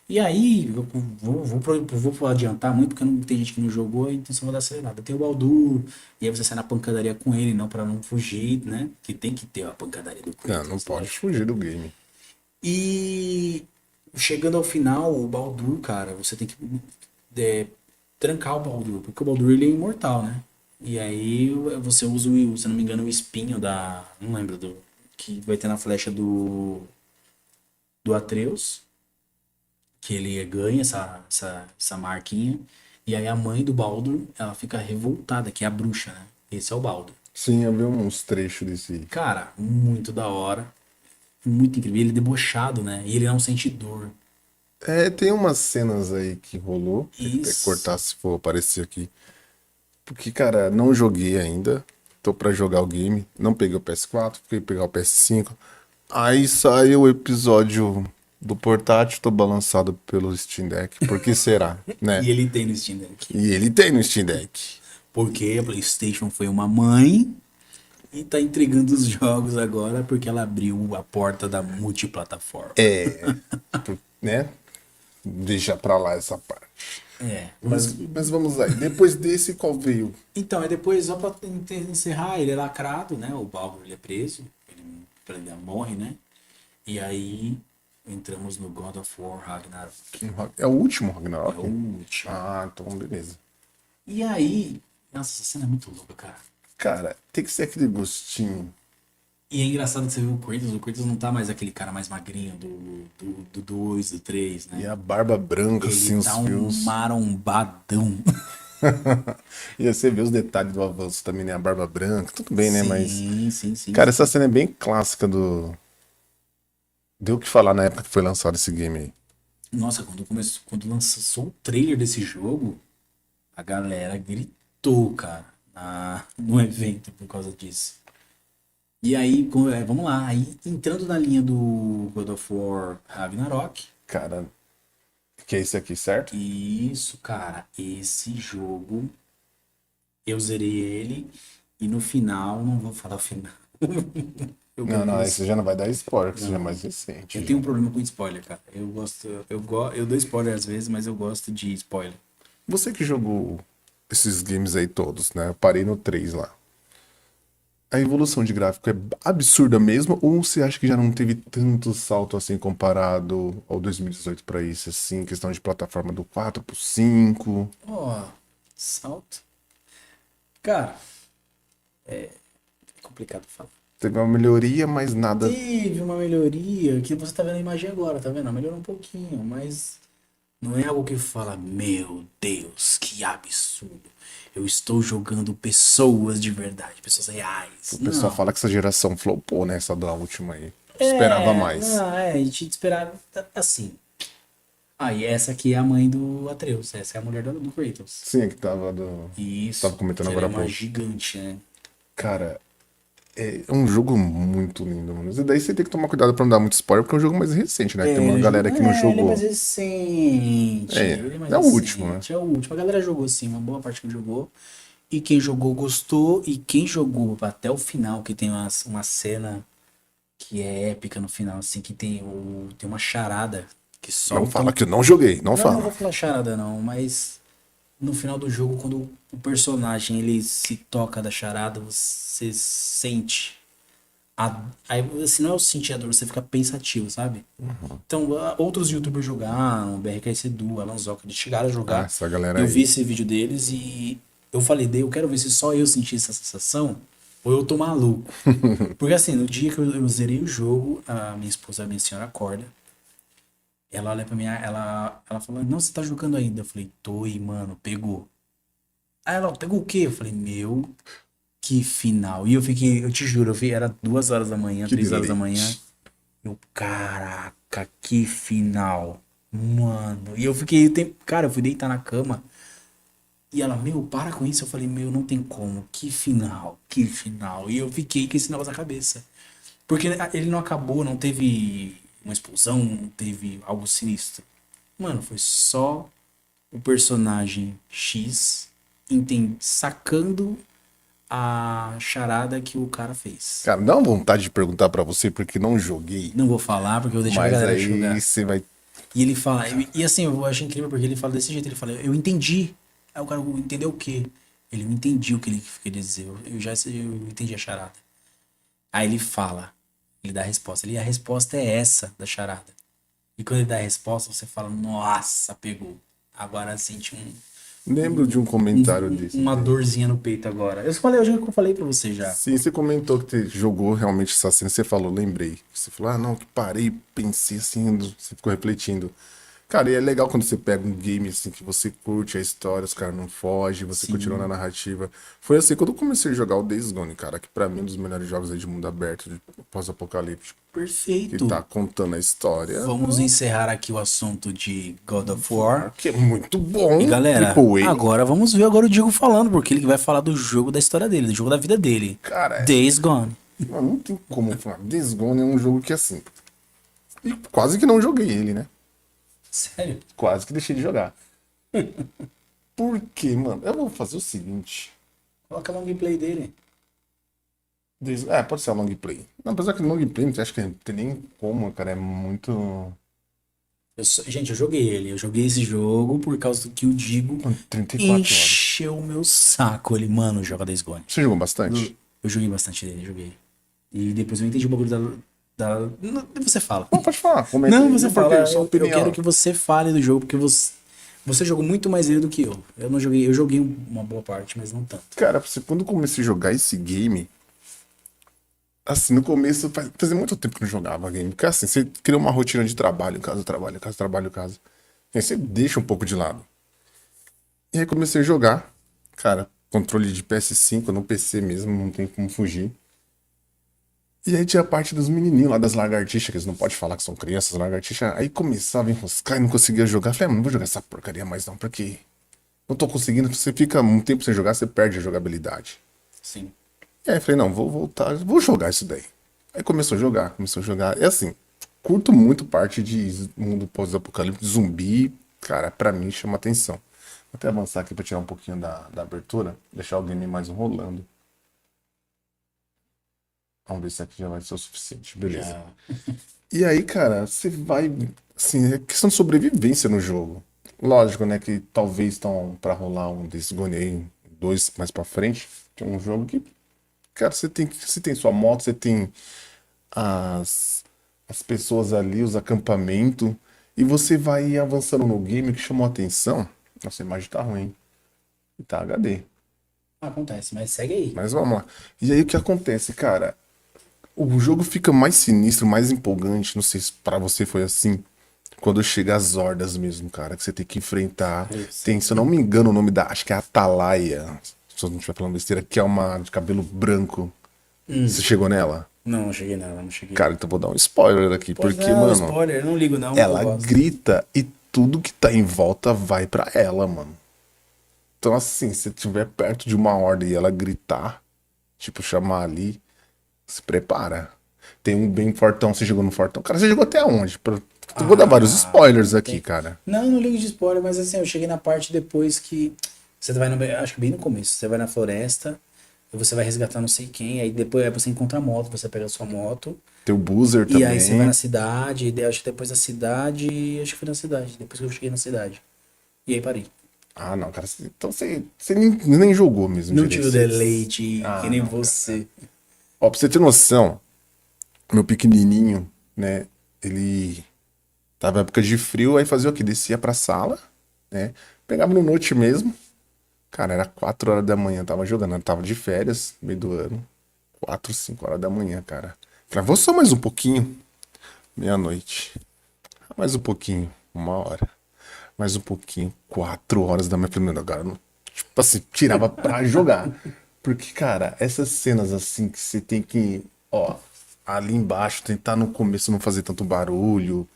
E aí, eu vou adiantar muito, porque não tem gente que não jogou, então só vou dar acelerada. Tem o Baldur, e aí você sai na pancadaria com ele, não pra não fugir, né? Que tem que ter a pancadaria do Não, não Kratos, pode lógico. fugir do game. E chegando ao final, o Baldur, cara, você tem que é, trancar o Baldur, porque o Baldur ele é imortal, né? E aí você usa, se não me engano, o espinho da. Não lembro do. Que vai ter na flecha do Atreus, que ele ganha essa marquinha. E aí a mãe do Baldur, ela fica revoltada, que é a bruxa, né? Esse é o Baldur. Sim, eu vi uns trechos desse. Cara, muito da hora. Muito incrível. Ele é debochado, né? E ele não sente dor. É, tem umas cenas aí que rolou. Tem que até Isso. cortar se for aparecer aqui. Porque, cara, não joguei ainda. Tô pra jogar o game. Não peguei o PS4, fui pegar o PS5. Aí saiu o episódio do portátil, tô balançado pelo Steam Deck. Por que será, né? E ele tem no Steam Deck. E ele tem no Steam Deck. Porque a PlayStation foi uma mãe e tá entregando os jogos agora porque ela abriu a porta da multiplataforma. Né? Deixa pra lá essa parte. É. Mas vamos aí. Depois desse, qual veio? Então, aí depois, só pra encerrar, ele é lacrado, né? O Baldur, ele é preso, ele morre, né? E aí entramos no God of War Ragnarok. É o último É Ragnarok? o último. Ah, então beleza. E aí, nossa, essa cena é muito louca, cara. Cara, tem que ser aquele gostinho. E é engraçado que você vê o Kratos não tá mais aquele cara mais magrinho do 2, do 3, E né? a barba branca, assim, Ele os tá um fios. marombadão. E você vê os detalhes do avanço também, né? A barba branca, tudo bem, né? Mas, Sim. cara, essa cena é bem clássica do. Deu o que falar na época que foi lançado esse game aí. Nossa, quando lançou o trailer desse jogo, a galera gritou, cara, no evento por causa disso. E aí, vamos lá, aí entrando na linha do God of War Ragnarok, Cara, que é esse aqui, certo? isso, cara, esse jogo, eu zerei ele e no final, não vou falar o final. Eu Não, não, gosto- esse já não vai dar spoiler, que esse já é mais recente. eu tenho um problema com spoiler, cara. Eu dou spoiler às vezes, mas eu gosto de spoiler. Você que jogou esses games aí todos, né? Eu parei no 3 lá. A evolução de gráfico é absurda mesmo, ou você acha que já não teve tanto salto assim comparado ao 2018 pra isso, assim, questão de plataforma do 4 pro 5? Ó, salto. Cara, é complicado falar. Teve uma melhoria, mas nada. Teve uma melhoria que você tá vendo a imagem agora, tá vendo? Melhorou um pouquinho, mas não é algo que fala, meu Deus, que absurdo. Eu estou jogando pessoas de verdade, pessoas reais. O pessoal Não. fala que essa geração flopou, né? Essa da última aí. Esperava mais. Não, a gente esperava assim. Ah, e essa aqui é a mãe do Atreus, essa é a mulher do Kratos. Sim, é que tava do. Isso. Tava comentando que agora ela há é uma pouco. gigante, né? Cara, é um jogo muito lindo, mano. E daí você tem que tomar cuidado pra não dar muito spoiler, porque é um jogo mais recente, né? Tem uma galera que não Ele é jogou. mais recente. É, Ele é mais é o recente. último, né? É o último. A galera jogou sim, uma boa parte que jogou. E quem jogou gostou. E quem jogou até o final, que tem uma cena que é épica no final, assim, que tem uma charada que Não solta. fala que eu não joguei, não Não fala. vou falar charada não, mas no final do jogo, quando o personagem ele se toca da charada, você sente. Aí, assim, não é o sentir a dor, você fica pensativo, sabe? Então, outros youtubers jogaram, o BRKS Edu, Alan Zoca, eles chegaram a Ah, jogar. essa galera Eu aí. vi esse vídeo deles e eu falei, eu quero ver se só eu senti essa sensação ou eu tô maluco. Porque assim, no dia que eu zerei o jogo, a minha esposa, a minha senhora, acorda. Ela olha pra mim, ela fala, não, você tá jogando ainda? Eu falei, tô, e mano, pegou. Aí ela, pegou o quê? Eu falei, meu, que final. E eu fiquei, eu te juro, era 2 horas da manhã, Que 3 horas da delícia. manhã. Eu, caraca, que final. Mano. E eu fiquei, cara, eu fui deitar na cama. E ela, meu, para com isso. Eu falei, meu, não tem como. Que final, que final. E eu fiquei com esse negócio na cabeça. Porque ele não acabou, não teve uma explosão, não teve algo sinistro. Mano, foi só o personagem X sacando a charada que o cara fez. Cara, dá uma vontade de perguntar pra você, porque não joguei. Não vou falar porque eu deixo a Mas galera aí jogar. você vai. E ele fala, e assim, eu acho incrível porque ele fala desse jeito, ele fala, eu entendi. Aí o cara entendeu o quê? Ele não entendia o que ele queria dizer. Eu entendi a charada. Aí ele fala, ele dá a resposta. A resposta é essa da charada. E quando ele dá a resposta, você fala, nossa, pegou. Agora sente Lembro de um comentário desse. uma dorzinha no peito agora. Eu já falei pra você já. Sim, você comentou que você jogou realmente essa cena. Você falou, lembrei. Você falou, ah, não, que parei, pensei assim, você ficou refletindo. Cara, e é legal quando você pega um game assim que você curte a história, os caras não fogem, você continua na narrativa. Foi assim quando eu comecei a jogar o Days Gone, cara, que pra mim é um dos melhores jogos aí de mundo aberto, de pós-apocalíptico. Que Perfeito. tá contando a história. Vamos encerrar aqui o assunto de God of War. Que é muito bom. E galera, Triple A. agora vamos ver agora o Diego falando, porque ele vai falar do jogo da história dele, do jogo da vida dele. Cara, Days Gone. Mano, não tem como falar. Days Gone é um jogo que assim. E quase que não joguei ele, né? Sério? Quase que deixei de jogar. Por quê, mano? Eu vou fazer o seguinte. Coloca a long play dele. Pode ser a long play. Não, apesar que long play, acho que não tem nem como, cara. É muito. Gente, eu joguei ele. Eu joguei esse jogo por causa do que o Digo 34 horas. encheu o meu saco. Ele, mano, joga Days Gone. Você jogou Eu, bastante? eu joguei bastante dele, joguei. E depois eu entendi o bagulho você fala. Não, pode falar. Comenta Não, aí. você Por quê? fala. Sua Eu quero opinião. que você fale do jogo, porque você jogou muito mais ele do que eu. Eu não joguei, eu joguei uma boa parte, mas não tanto. Cara, quando eu comecei a jogar esse game, assim, no começo, fazia muito tempo que eu não jogava game. Porque assim, você cria uma rotina de trabalho, casa, trabalho, casa, trabalho, casa. E aí você deixa um pouco de lado. E aí comecei a jogar. Cara, controle de PS5 no PC mesmo, não tem como fugir. E aí tinha a parte dos menininhos lá, das lagartixas, que eles não podem falar que são crianças, lagartixas. Aí começava a enroscar e não conseguia jogar. Falei, não vou jogar essa porcaria mais não, porque não tô conseguindo. Você fica um tempo sem jogar, você perde a jogabilidade. Sim. E aí eu falei, não, vou voltar, vou jogar isso daí. Aí começou a jogar. É assim, curto muito parte de mundo pós-apocalipse, zumbi, cara, pra mim chama atenção. Vou até avançar aqui pra tirar um pouquinho da abertura, deixar o game mais rolando. Vamos ver se aqui já vai ser o suficiente. Beleza. Já. E aí, cara, você vai. Assim, é questão de sobrevivência no jogo. Lógico, né, que talvez estão pra rolar um desse Gone aí, dois mais pra frente. Que é um jogo que, cara, você tem sua moto, você tem as, as pessoas ali, os acampamentos, e você vai avançando no game que chamou a atenção. Nossa, a imagem tá ruim. E tá HD. Acontece, mas segue aí. Mas vamos lá. E aí o que acontece, cara? O jogo fica mais sinistro, mais empolgante. Não sei se pra você foi assim. Quando chega as hordas mesmo, cara, que você tem que enfrentar. Eu Tem, sei. se eu não me engano, o nome da. Acho que é Atalaia. Se eu não estiver falando besteira, que é uma de cabelo branco. Você chegou nela? Não, não cheguei nela, não cheguei. Cara, então vou dar um spoiler aqui, Pode porque, dar mano, spoiler, eu não ligo não, eu ela gosto. grita e tudo que tá em volta vai pra ela, mano. Então, assim, se estiver perto de uma horda e ela gritar, tipo, chamar ali, se prepara. Tem um bem fortão, você chegou no fortão. Cara, você chegou até onde? Eu vou dar vários spoilers aqui, cara. Não, não ligo de spoiler, mas assim, eu cheguei na parte depois que você vai no, acho que bem no começo, você vai na floresta, e você vai resgatar não sei quem, aí depois aí você encontra a moto, você pega a sua moto, Tem o Boozer e aí você vai na também. cidade, e daí acho que depois da cidade, acho que foi na cidade, depois que eu cheguei na cidade. E aí parei. Ah, não, cara. Então você nem jogou mesmo Não direito. tive o deleite que Ah, nem não, cara. você. Ó, pra você ter noção, meu pequenininho, né? Ele tava em época de frio, aí fazia o quê? Descia pra sala, né? Pegava no noite mesmo. Cara, era 4 horas da manhã, tava jogando. Eu tava de férias, meio do ano. 4, 5 horas da manhã, cara. Falei, vou só mais um pouquinho. Meia-noite. Mais um pouquinho. 1 hora. Mais um pouquinho. 4 horas da manhã. Falei, "Não, agora não." Tipo assim, tirava pra jogar. Porque, cara, essas cenas assim que você tem que, ó, ali embaixo, tentar no começo não fazer tanto barulho.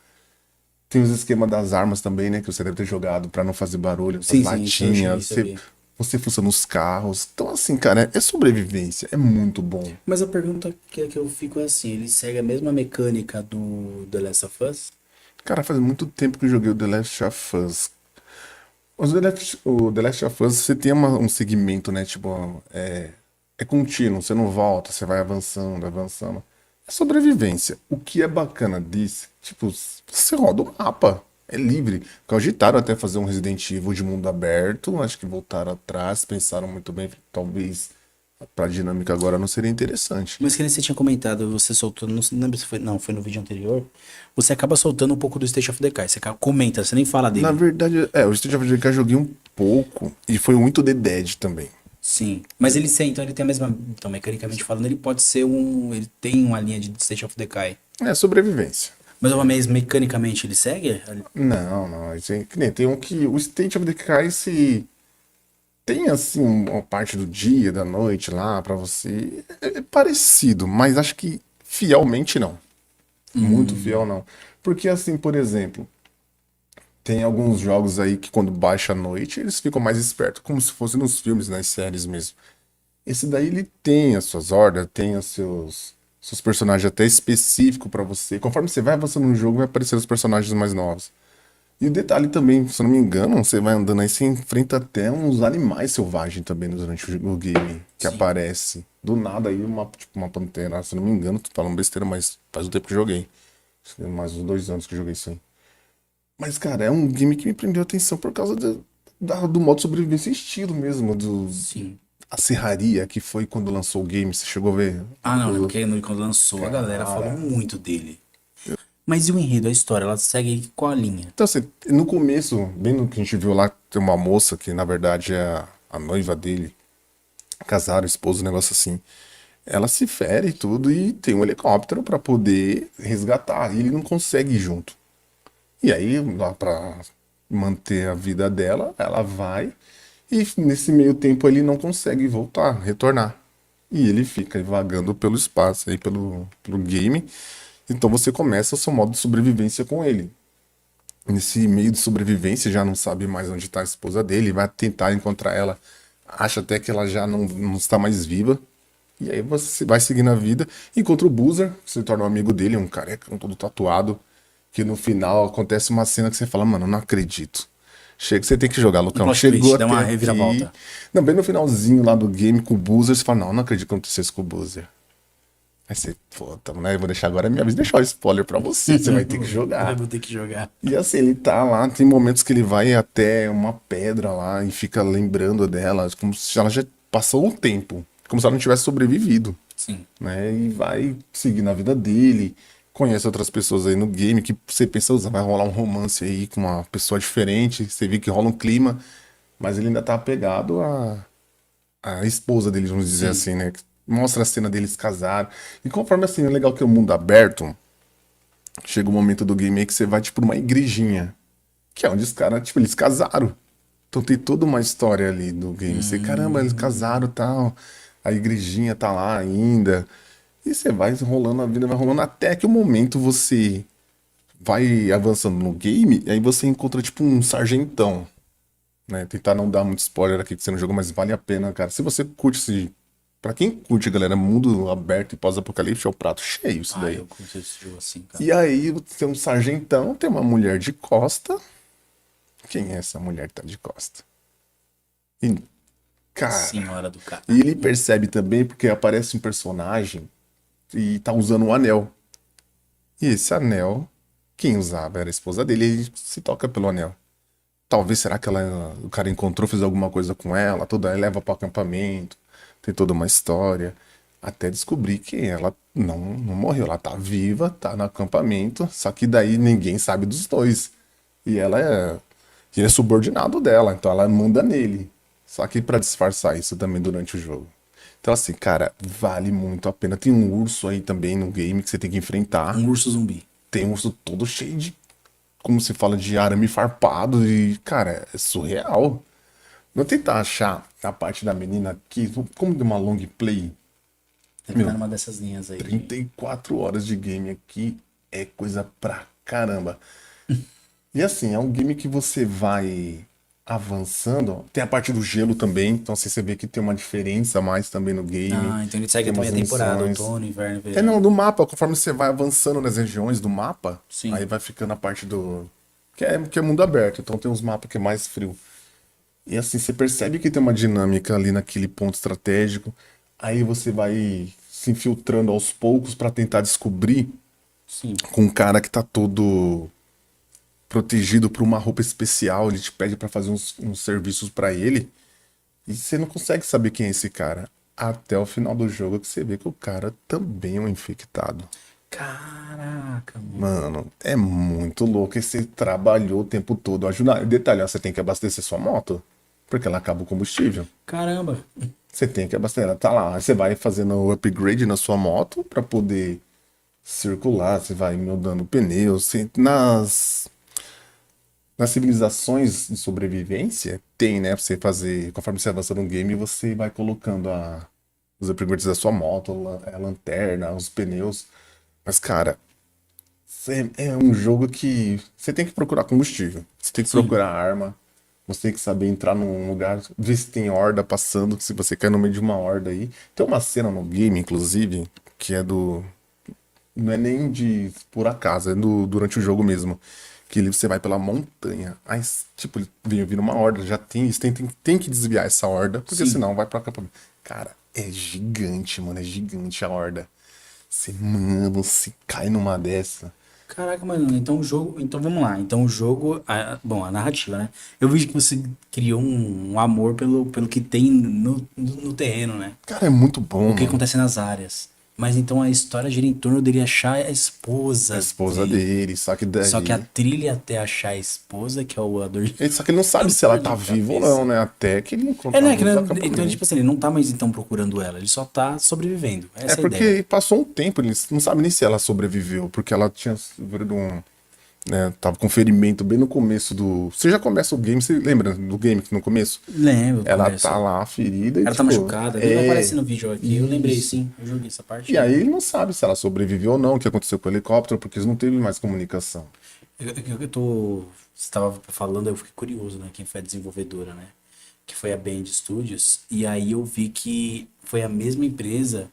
Tem os esquemas das armas também, né? Que você deve ter jogado pra não fazer barulho, as Sim, sim, isso eu cheguei a latinhas. saber. Você fuça nos carros. Então, assim, cara, é sobrevivência. É muito bom. Mas a pergunta que eu fico é assim, ele segue a mesma mecânica do The Last of Us? Cara, faz muito tempo que eu joguei o The Last of Us. O The Last of Us, você tem um segmento, né? Tipo, é contínuo, você não volta, você vai avançando, avançando. É sobrevivência. O que é bacana disso, tipo, você roda o mapa. É livre. Cogitaram até fazer um Resident Evil de mundo aberto. Acho que voltaram atrás, pensaram muito bem. Talvez pra dinâmica agora não seria interessante. Mas que nem você tinha comentado, você soltou, não lembro se foi, não, foi no vídeo anterior, você acaba soltando um pouco do State of Decay, comenta, você nem fala Na dele. verdade, o Street of Decay eu joguei um pouco. E foi muito The Dead também. Sim, mas então ele tem a mesma, então mecanicamente falando, ele pode ser ele tem uma linha de State of Decay. É sobrevivência. Mas uma vez mecanicamente ele segue? Não, não. Que nem tem um que o State of Decay se tem assim uma parte do dia, da noite lá pra você. É parecido, mas acho que fielmente não. Muito fiel não. Porque assim, por exemplo, tem alguns jogos aí que quando baixa a noite eles ficam mais espertos, como se fosse nos filmes, nas séries mesmo. Esse daí ele tem as suas hordas, tem os seus. seus personagens até específicos pra você. Conforme você vai avançando no jogo, vai aparecer os personagens mais novos. E o detalhe também, se eu não me engano, você vai andando aí, você enfrenta até uns animais selvagens também durante o game, que Sim. aparece. Do nada aí, tipo, uma pantera, se eu não me engano, tô falando besteira, mas faz um tempo que eu joguei. Acho que mais uns 2 anos que eu joguei isso aí. Mas, cara, é um game que me prendeu a atenção por causa do modo sobrevivência e estilo mesmo, Sim. a serraria que foi quando lançou o game, você chegou a ver? Ah, não, lembro que quando lançou, a galera falou Cara. muito dele. Mas e o enredo, a história, ela segue qual a linha? Então, assim, no começo, bem no que a gente viu lá, tem uma moça que na verdade é a noiva dele, casaram, esposo, um negócio assim. Ela se fere e tudo e tem um helicóptero pra poder resgatar. E ele não consegue ir junto. E aí, lá pra manter a vida dela, ela vai e nesse meio tempo ele não consegue voltar, retornar. E ele fica vagando pelo espaço aí, pelo game. Então você começa o seu modo de sobrevivência com ele. Nesse meio de sobrevivência, já não sabe mais onde está a esposa dele, vai tentar encontrar ela, acha até que ela já não está mais viva. E aí você vai seguindo a vida, encontra o Boozer, que se torna um amigo dele, um careca, um todo tatuado, que no final acontece uma cena que você fala, mano, não acredito. Chega, você tem que jogar, Um Lucão. plot Chegou twist, dá até uma aqui. reviravolta. Não, bem no finalzinho lá do game com o Boozer, você fala, não acredito que aconteceu isso com o Boozer. Aí você, pô, tá, né? Eu vou deixar agora a minha vez, deixar o spoiler pra você, você vai ter que Eu jogar. vou ter que jogar. E assim, ele tá lá, tem momentos que ele vai até uma pedra lá e fica lembrando dela, como se ela já passou o tempo, como se ela não tivesse sobrevivido, Sim. né? E vai seguir na vida dele, conhece outras pessoas aí no game, que você pensa, "Usa, vai rolar um romance aí com uma pessoa diferente, você vê que rola um clima, mas ele ainda tá apegado à esposa dele, vamos dizer Sim. assim, né? Mostra a cena deles casaram. E conforme assim, é legal que é o mundo aberto, chega um momento do game aí que você vai, tipo, numa igrejinha. Que é onde os caras, tipo, eles casaram. Então tem toda uma história ali do game. Você, caramba, eles casaram e tal. A igrejinha tá lá ainda. E você vai rolando a vida, vai rolando até que o momento você vai avançando no game, e aí você encontra, tipo, um sargentão. Né? Tentar não dar muito spoiler aqui que você não jogou, mas vale a pena, cara. Se você curte esse. Pra quem curte, galera, mundo aberto e pós-apocalipse, é o prato cheio isso Ah, daí. eu curto esse jogo assim, cara. E aí tem um sargentão, tem uma mulher de costa. Quem é essa mulher que tá de costa? E, cara, Senhora do cara. e ele percebe também porque aparece um personagem e tá usando um anel. E esse anel, quem usava era a esposa dele, e ele se toca pelo anel. Talvez será que o cara encontrou, fez alguma coisa com ela, toda ela leva para o acampamento, tem toda uma história, até descobrir que ela não morreu, ela tá viva, tá no acampamento, só que daí ninguém sabe dos dois. E ele é subordinado dela, então ela manda nele. Só que pra disfarçar isso também durante o jogo. Então assim, cara, vale muito a pena. Tem um urso aí também no game que você tem que enfrentar. Um urso zumbi. Tem um urso todo cheio de, como se fala, de arame farpado e, cara, é surreal. Vou tentar achar a parte da menina aqui, como de uma long play. Deve estar Meu, numa dessas linhas aí. 34 horas de game aqui é coisa pra caramba. E assim, é um game que você vai avançando. Tem a parte do gelo também, então assim, você vê que tem uma diferença a mais também no game. Ah, então ele segue Tem também umas a temporada, missões. outono, inverno, É não, verão. do mapa, conforme você vai avançando nas regiões do mapa, Sim. aí vai ficando a parte do. Que é mundo aberto, então tem uns mapas que é mais frio. E assim, você percebe que tem uma dinâmica ali naquele ponto estratégico. Aí você vai se infiltrando aos poucos pra tentar descobrir Sim. com um cara que tá todo protegido por uma roupa especial. Ele te pede pra fazer uns serviços pra ele. E você não consegue saber quem é esse cara. Até o final do jogo que você vê que o cara também é um infectado. Caraca, mano. Mano, é muito louco. E você trabalhou o tempo todo a ajudar. Detalhe, ó, você tem que abastecer sua moto, porque ela acaba o combustível. Caramba. Você tem que abastecer, ela tá lá. Aí você vai fazendo o upgrade na sua moto pra poder circular. Você vai mudando pneus. Nas civilizações de sobrevivência, tem, né? Pra você fazer, conforme você avança no game, você vai colocando os upgrades da sua moto, a lanterna, os pneus. Mas, cara, é um jogo que você tem que procurar combustível, você tem que Sim. procurar arma, você tem que saber entrar num lugar, ver se tem horda passando, se você cai no meio de uma horda aí. Tem uma cena no game, inclusive, que é não é nem de por acaso, é durante o jogo mesmo. Que você vai pela montanha. Aí, tipo, ele vem vindo uma horda, já tem isso, tem que desviar essa horda, porque Sim. senão vai pra acampamento. Cara, é gigante, mano, é gigante a horda. Você, mano, se cai numa dessa. Caraca, mano, então o jogo. Então vamos lá. Então o jogo. Bom, a narrativa, né? Eu vi que você criou um amor pelo que tem no terreno, né? Cara, é muito bom, O que mano. acontece nas áreas. Mas então a história gira em torno dele achar a A esposa esposa dele. dele, só que Só que a daí. trilha até achar a esposa, que é a dor, Só que ele não a sabe se ela dor tá de viva ou cabeça. não, né? Até que ele É, encontra né? Que, nos então, tipo acampamentos. assim, ele não tá mais então procurando ela, ele só tá sobrevivendo. É Essa é a ideia. porque passou um tempo, ele não sabe nem se ela sobreviveu, porque ela tinha sofrido um. Né, tava com ferimento bem no começo do. Você já começa o game, você lembra do game que no começo? Lembro, do Ela tá começo. lá ferida e Ela tá tipo. machucada. Aparece É. no vídeo aqui. Eu lembrei, Isso. sim. Eu joguei essa parte E aí. aí ele não sabe se ela sobreviveu ou não, o que aconteceu com o helicóptero, porque eles não teve mais comunicação. Você tava falando, eu fiquei curioso, né? Quem foi a desenvolvedora, né? Que foi a Band Studios. E aí eu vi que foi a mesma empresa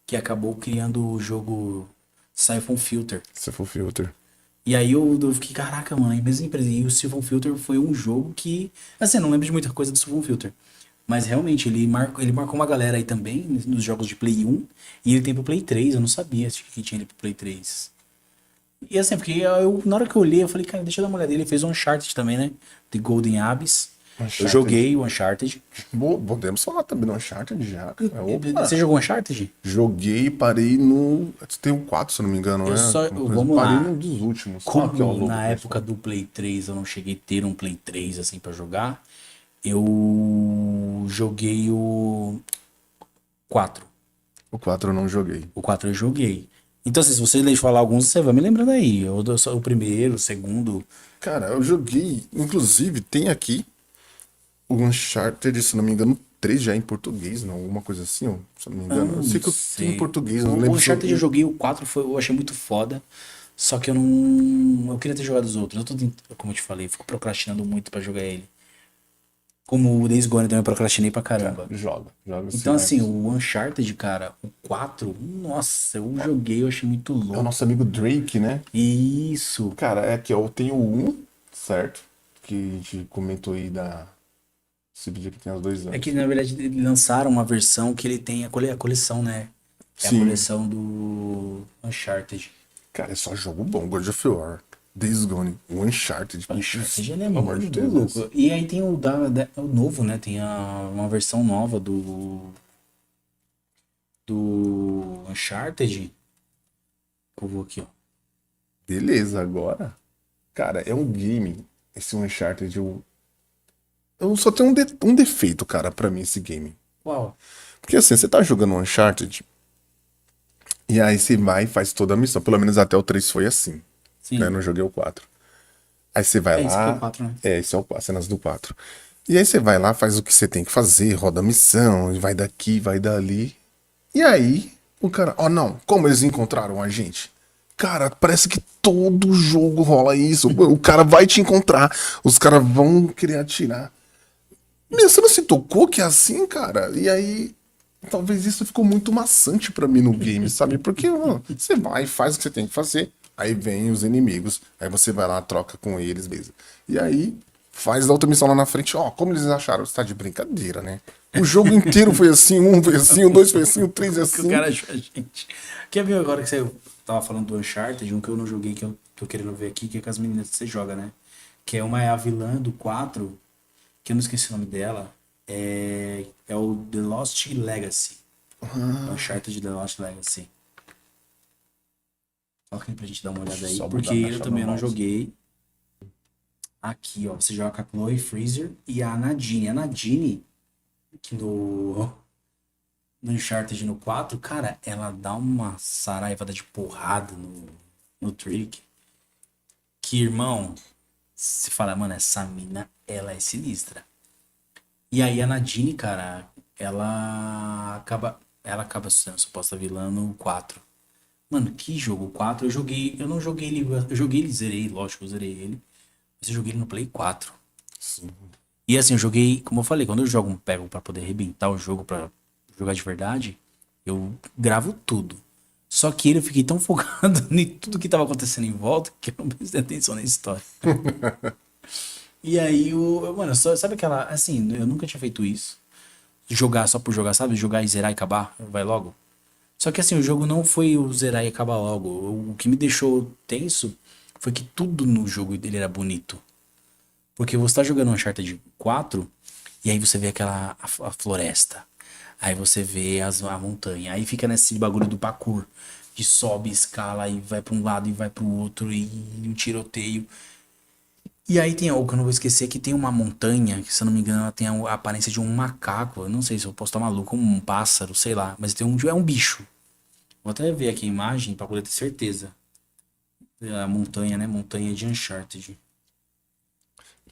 que acabou criando o jogo Siphon Filter. Se for filter. E aí eu fiquei, caraca, mano, é a mesma empresa. E o Siphon Filter foi um jogo que. Assim, eu não lembro de muita coisa do Siphon Filter. Mas realmente, ele marcou uma galera aí também nos jogos de Play 1. E ele tem pro Play 3. Eu não sabia que tinha ele pro Play 3. E assim, porque na hora que eu olhei, eu falei, cara, deixa eu dar uma olhada. Ele fez o Uncharted também, né? The Golden Abyss. Eu Uncharted. joguei o Uncharted. Podemos falar também do Uncharted já, cara. Opa! Você jogou Uncharted? Joguei e parei no. Tem um 4, se eu não me engano, Eu né? só. Eu Vamos parei lá. num dos últimos. Ah, que é o Como logo na época principal. do Play 3 eu não cheguei a ter um Play 3 assim pra jogar, eu joguei o 4. O 4 eu não joguei. O 4 eu joguei. Então, assim, se você deixa eu falar alguns, você vai me lembrando aí. O primeiro, o segundo. Cara, eu joguei. Inclusive, tem aqui o Uncharted, se não me engano, 3 já em português, não? Alguma coisa assim, ó, se eu não me Ah, engano. Eu não sei que eu tenho em sei. português, não O lembro se eu. Uncharted eu joguei, o 4 eu achei muito foda. Só que eu não. Eu queria ter jogado os outros. Como eu te falei, eu fico procrastinando muito pra jogar ele. Como o Days Gone também eu procrastinei pra Cara, caramba. joga assim, Então, assim, mas. o Uncharted, cara, o 4, nossa, eu joguei, eu achei muito É o louco. nosso amigo Drake, né? Isso. Cara, é que eu tenho um, certo? Que a gente comentou aí da. Esse vídeo que tem uns 2 É que, anos. na verdade, eles lançaram uma versão que ele tem a coleção, né? É a Sim. coleção do Uncharted. Cara, é só jogo bom. God of War, Days Gone, o Uncharted. O Putz, Uncharted, ele é pelo amor de muito Deus. louco. E aí tem o novo, né? Tem uma versão nova do Uncharted. Eu vou aqui, ó. Beleza, agora. Cara, é um game. Esse Uncharted, eu só tenho um defeito, cara, pra mim, esse game. Uau. Porque assim, você tá jogando Uncharted, e aí você vai e faz toda a missão. Pelo menos até o 3 foi assim. Né? Eu Sim. não joguei o 4. Aí você vai É, esse aqui é o lá. 4, né? Esse é o as cenas do 4. E aí você vai lá, faz o que você tem que fazer, roda a missão, e vai daqui, vai dali. E aí, o cara, ó, não, como eles encontraram a gente? Cara, parece que todo jogo rola isso. O cara vai te encontrar, os caras vão querer atirar. Meu, você não se tocou que é assim, cara? E aí, talvez isso ficou muito maçante pra mim no game, sabe? Porque mano, você vai, faz o que você tem que fazer, aí vem os inimigos, aí você vai lá, troca com eles mesmo. E aí, faz a outra missão lá na frente, ó, como eles acharam? Você tá de brincadeira, né? O jogo inteiro foi assim, um foi assim, o dois foi assim, o três é Que o assim. cara achou a gente. Quer ver agora que você tava falando do Uncharted, um que eu não joguei, que eu tô querendo ver aqui, que é com as meninas que você joga, né? Que é uma é a vilã do 4, que eu não esqueci o nome dela. É o The Lost Legacy. Uncharted The Lost Legacy. Coloca aí pra gente dar uma olhada aí, Só porque mudar, eu baixar também meu não mouse. joguei. Aqui, ó, você joga com a Chloe Freezer e a Nadine. A Nadine, que no Uncharted no 4, cara, ela dá uma saraivada de porrada no Trick. Que, irmão, se fala, mano, essa mina, ela é sinistra. E aí a Nadine, cara, ela acaba sendo suposta vilã no 4. Mano, que jogo? O 4 eu joguei, eu não joguei ele, eu joguei ele, zerei, lógico, eu zerei ele. Mas eu joguei ele no Play 4. Sim. E assim, eu joguei, como eu falei, quando eu pego pra poder arrebentar o jogo, pra jogar de verdade, eu gravo tudo. Só que eu fiquei tão focado em tudo que tava acontecendo em volta que eu não prestei atenção na história. E aí, mano, sabe aquela. Assim, eu nunca tinha feito isso. Jogar só por jogar, sabe? Jogar e zerar e acabar, vai logo. Só que assim, o jogo não foi o zerar e acabar logo. O que me deixou tenso foi que tudo no jogo dele era bonito. Porque você tá jogando Uncharted 4 e aí você vê a floresta. Aí você vê a montanha. Aí fica nesse bagulho do parkour. Que sobe, escala e vai pra um lado e vai pro outro e um tiroteio. E aí tem algo que eu não vou esquecer, que tem uma montanha, que se eu não me engano ela tem a aparência de um macaco. Eu não sei se eu posso estar maluco, um pássaro, sei lá. Mas é um bicho. Vou até ver aqui a imagem pra poder ter certeza. A montanha, né? Montanha de Uncharted.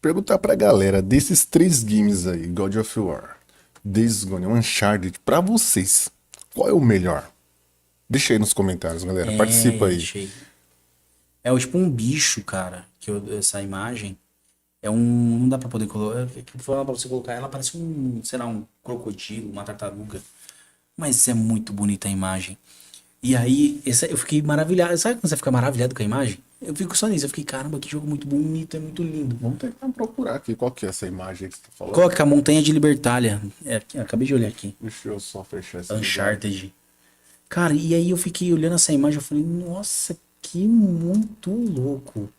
Perguntar pra galera, desses 3 games aí, God of War, Days Gone, Uncharted, pra vocês, qual é o melhor? Deixa aí nos comentários, galera. Participa aí. Achei. É tipo um bicho, cara, essa imagem. É um. Não dá pra poder colocar. Falar pra você colocar ela, parece um, sei lá, um crocodilo, uma tartaruga. Mas é muito bonita a imagem. E aí, eu fiquei maravilhado. Sabe quando você fica maravilhado com a imagem? Eu fico só nisso. Eu fiquei, caramba, que jogo muito bonito, é muito lindo. Vamos tentar procurar aqui. Qual que é essa imagem que você tá falando? Coloca a Montanha de Libertália. Acabei de olhar aqui. Deixa eu só fechar esse Uncharted. Cara, e aí eu fiquei olhando essa imagem, eu falei, nossa, que muito louco.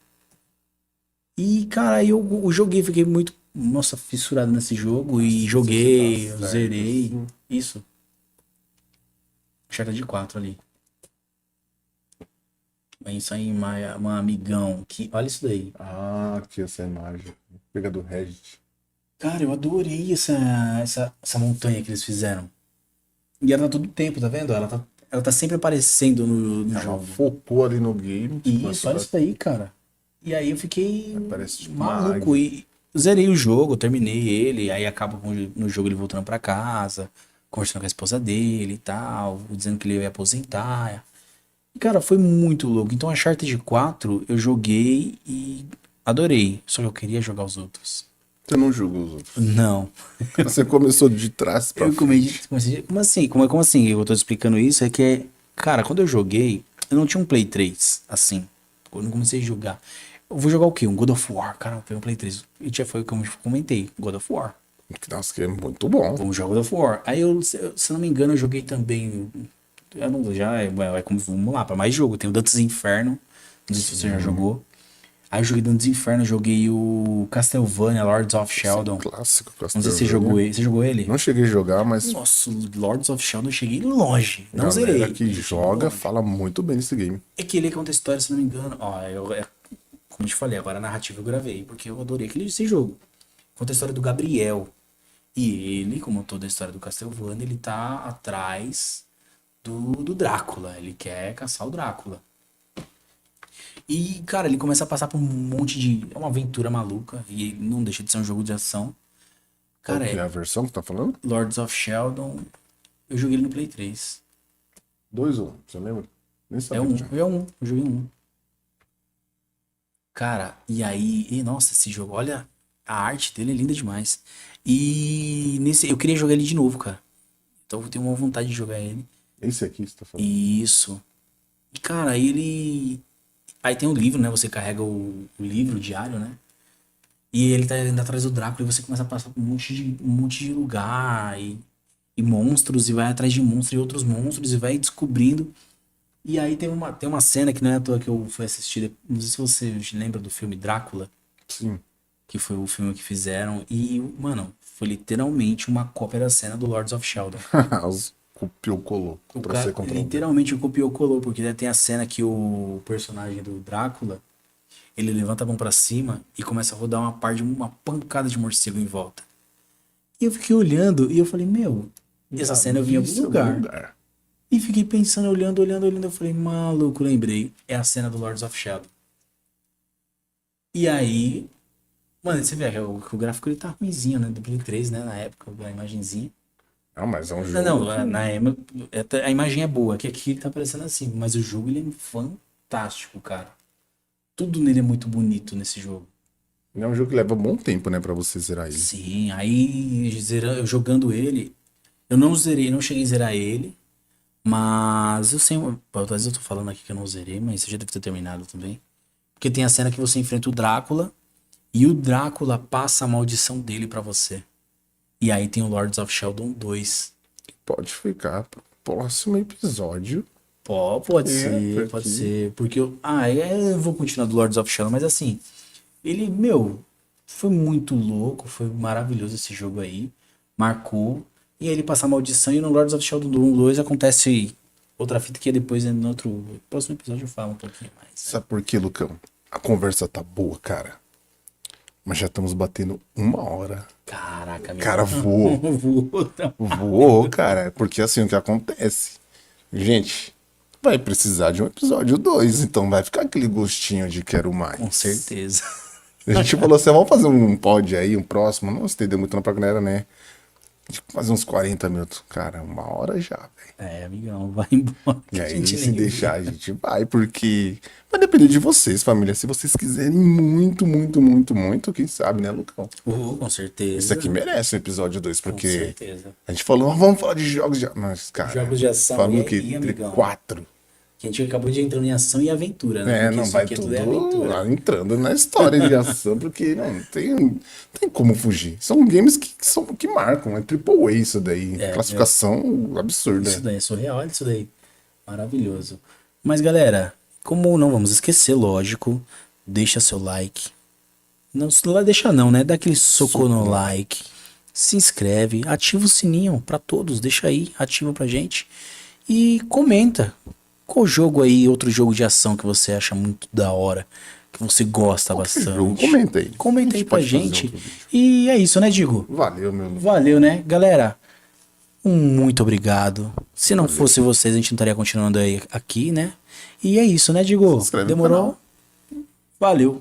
E, cara, aí eu joguei, fiquei muito, nossa, fissurado nesse jogo e joguei, tá eu certo, zerei. assim. Isso. Uncharted 4 ali. Vem isso aí, um amigão. Olha isso daí. Ah, aqui essa imagem. Pega do Reddit. Cara, eu adorei essa montanha que eles fizeram. E ela tá todo tempo, tá vendo? Ela tá sempre aparecendo no Ela jogo. focou ali no game. E isso, olha isso daí, cara. E aí eu fiquei Parece tipo uma maluco águia. e zerei o jogo, terminei ele, aí acaba no jogo ele voltando pra casa, conversando com a esposa dele e tal, dizendo que ele ia aposentar. E cara, foi muito louco. Então a Uncharted 4 eu joguei e adorei, só que eu queria jogar os outros. Você não jogou os outros. Não. Você começou de trás pra Eu frente. como assim? Como assim? Eu tô explicando isso é que, cara, quando eu joguei, eu não tinha um Play 3, assim. Quando eu comecei a jogar. Eu vou jogar o quê? Um God of War. Cara, eu peguei um Play 3. E já foi como eu comentei, God of War. Nossa, que é muito bom. Vamos jogar God of War. Aí se não me engano, eu joguei também. Eu não, já é como, vamos lá, pra mais jogo. Tem o Dantes Inferno. Não sei se você já jogou. Aí eu joguei Dantes Inferno, joguei o Castlevania, Lords of Sheldon. Clássico, Não sei se você jogou ele. Você jogou ele? Não cheguei a jogar, mas Nossa, Lords of Sheldon eu cheguei longe. a Não zerei. galera que Eu cheguei joga longe. fala muito bem desse game. É que ele conta a história, se não me engano. Ó, como eu te falei, agora a narrativa eu gravei, porque eu adorei esse jogo. Conta a história do Gabriel. E ele, como toda a história do Castlevania, ele tá atrás do Drácula. Ele quer caçar o Drácula. E, cara, ele começa a passar por um monte de. É uma aventura maluca. E não deixa de ser um jogo de ação. Qual Cara, que é a versão que tá falando? Lords of Sheldon. Eu joguei ele no Play 3. 2 ou 1, você lembra? Nem É sabia. um, eu joguei um. Cara, e aí, nossa, esse jogo, olha, a arte dele é linda demais. E eu queria jogar ele de novo, cara. Então eu tenho uma vontade de jogar ele. Esse aqui você tá falando. Isso. E cara, aí tem o livro, né? Você carrega o livro diário, né? E ele tá indo atrás do Drácula e você começa a passar por um monte de lugar e monstros, e vai atrás de monstros e outros monstros, e vai descobrindo. E aí tem uma cena que não é à toa que eu fui assistir. Não sei se você lembra do filme Drácula, Sim. que foi o filme que fizeram. E, mano, foi literalmente uma cópia da cena do Lords of Sheldon. Os copiou, colou. O Pra cara você controlar. literalmente copiou, colou, porque tem a cena que o personagem do Drácula, ele levanta a mão pra cima e começa a rodar uma pancada de morcego em volta. E eu fiquei olhando e eu falei, meu, essa cena eu vi em algum Isso é lugar. E fiquei pensando, olhando, eu falei, maluco, lembrei, é a cena do Lords of Shadow. E aí, mano, você vê que o gráfico ele tá ruimzinho, né, do Play 3, né, na época, a imagenzinha. Não, mas é um Não, jogo. não, a imagem é boa, que aqui ele tá parecendo assim, mas o jogo ele é fantástico, cara. Tudo nele é muito bonito nesse jogo. É um jogo que leva um bom tempo, né, pra você zerar ele. Sim, aí eu jogando ele, eu não zerei, não cheguei a zerar ele, Mas eu sei, às vezes eu tô falando aqui que eu não zerei, mas você já deve ter terminado também. Porque tem a cena que você enfrenta o Drácula e o Drácula passa a maldição dele pra você. E aí tem o Lords of Sheldon 2. Pode ficar pro próximo episódio. Pode É, ser, pode porque ser. Porque eu vou continuar do Lords of Shadow, mas assim, ele, foi muito louco, foi maravilhoso esse jogo aí. Marcou. E aí ele passa a maldição e no Lords of Shadow 2 acontece outra fita que depois no outro próximo episódio eu falo um pouquinho mais. sabe por quê, Lucão? A conversa tá boa, cara. Mas já estamos batendo 1 hora. Caraca, meu. Cara, voou. Voou, tá? Voou, cara. Porque assim, o que acontece? Gente, vai precisar de um episódio 2, então vai ficar aquele gostinho de quero mais. Com certeza. A gente falou assim, vamos fazer um pod aí, um próximo. Não estendeu muito não pra galera, né? Fazer uns 40 minutos. Cara, 1 hora já, velho. É, amigão, vai embora. E que a aí, gente se nem deixar, a gente vai, porque vai depender de vocês, família. Se vocês quiserem muito, muito, muito, muito, quem sabe, né, Lucão? Com certeza. Isso aqui merece um episódio 2, Com porque certeza. a gente falou, vamos falar de jogos de... Mas, cara, Jogos de ação, falando e o quê? aí, amigão? 4. Que a gente acabou de entrar em ação e aventura, né? É, Porque não, isso vai aqui é tudo tudo é aventura. entrando na história de ação, porque não tem como fugir. São games que marcam, é triple A isso daí. Classificação absurda. Isso daí é surreal, olha isso daí. Maravilhoso. Mas, galera, como não vamos esquecer, lógico, deixa seu like. Não, se não deixa não, né? Dá aquele soco no like. Se inscreve, ativa o sininho pra todos, deixa aí, ativa pra gente. E comenta. Qual jogo aí, outro jogo de ação que você acha muito da hora, que você gosta bastante? jogo, comenta aí. Comenta A aí gente pra pode fazer gente. outro vídeo. E é isso, né, Digo? Valeu, meu. Valeu, né? Galera, muito obrigado. Se não fosse vocês, a gente não estaria continuando aí aqui, né? E é isso, né, Digo? inscreve no Demorou? Valeu.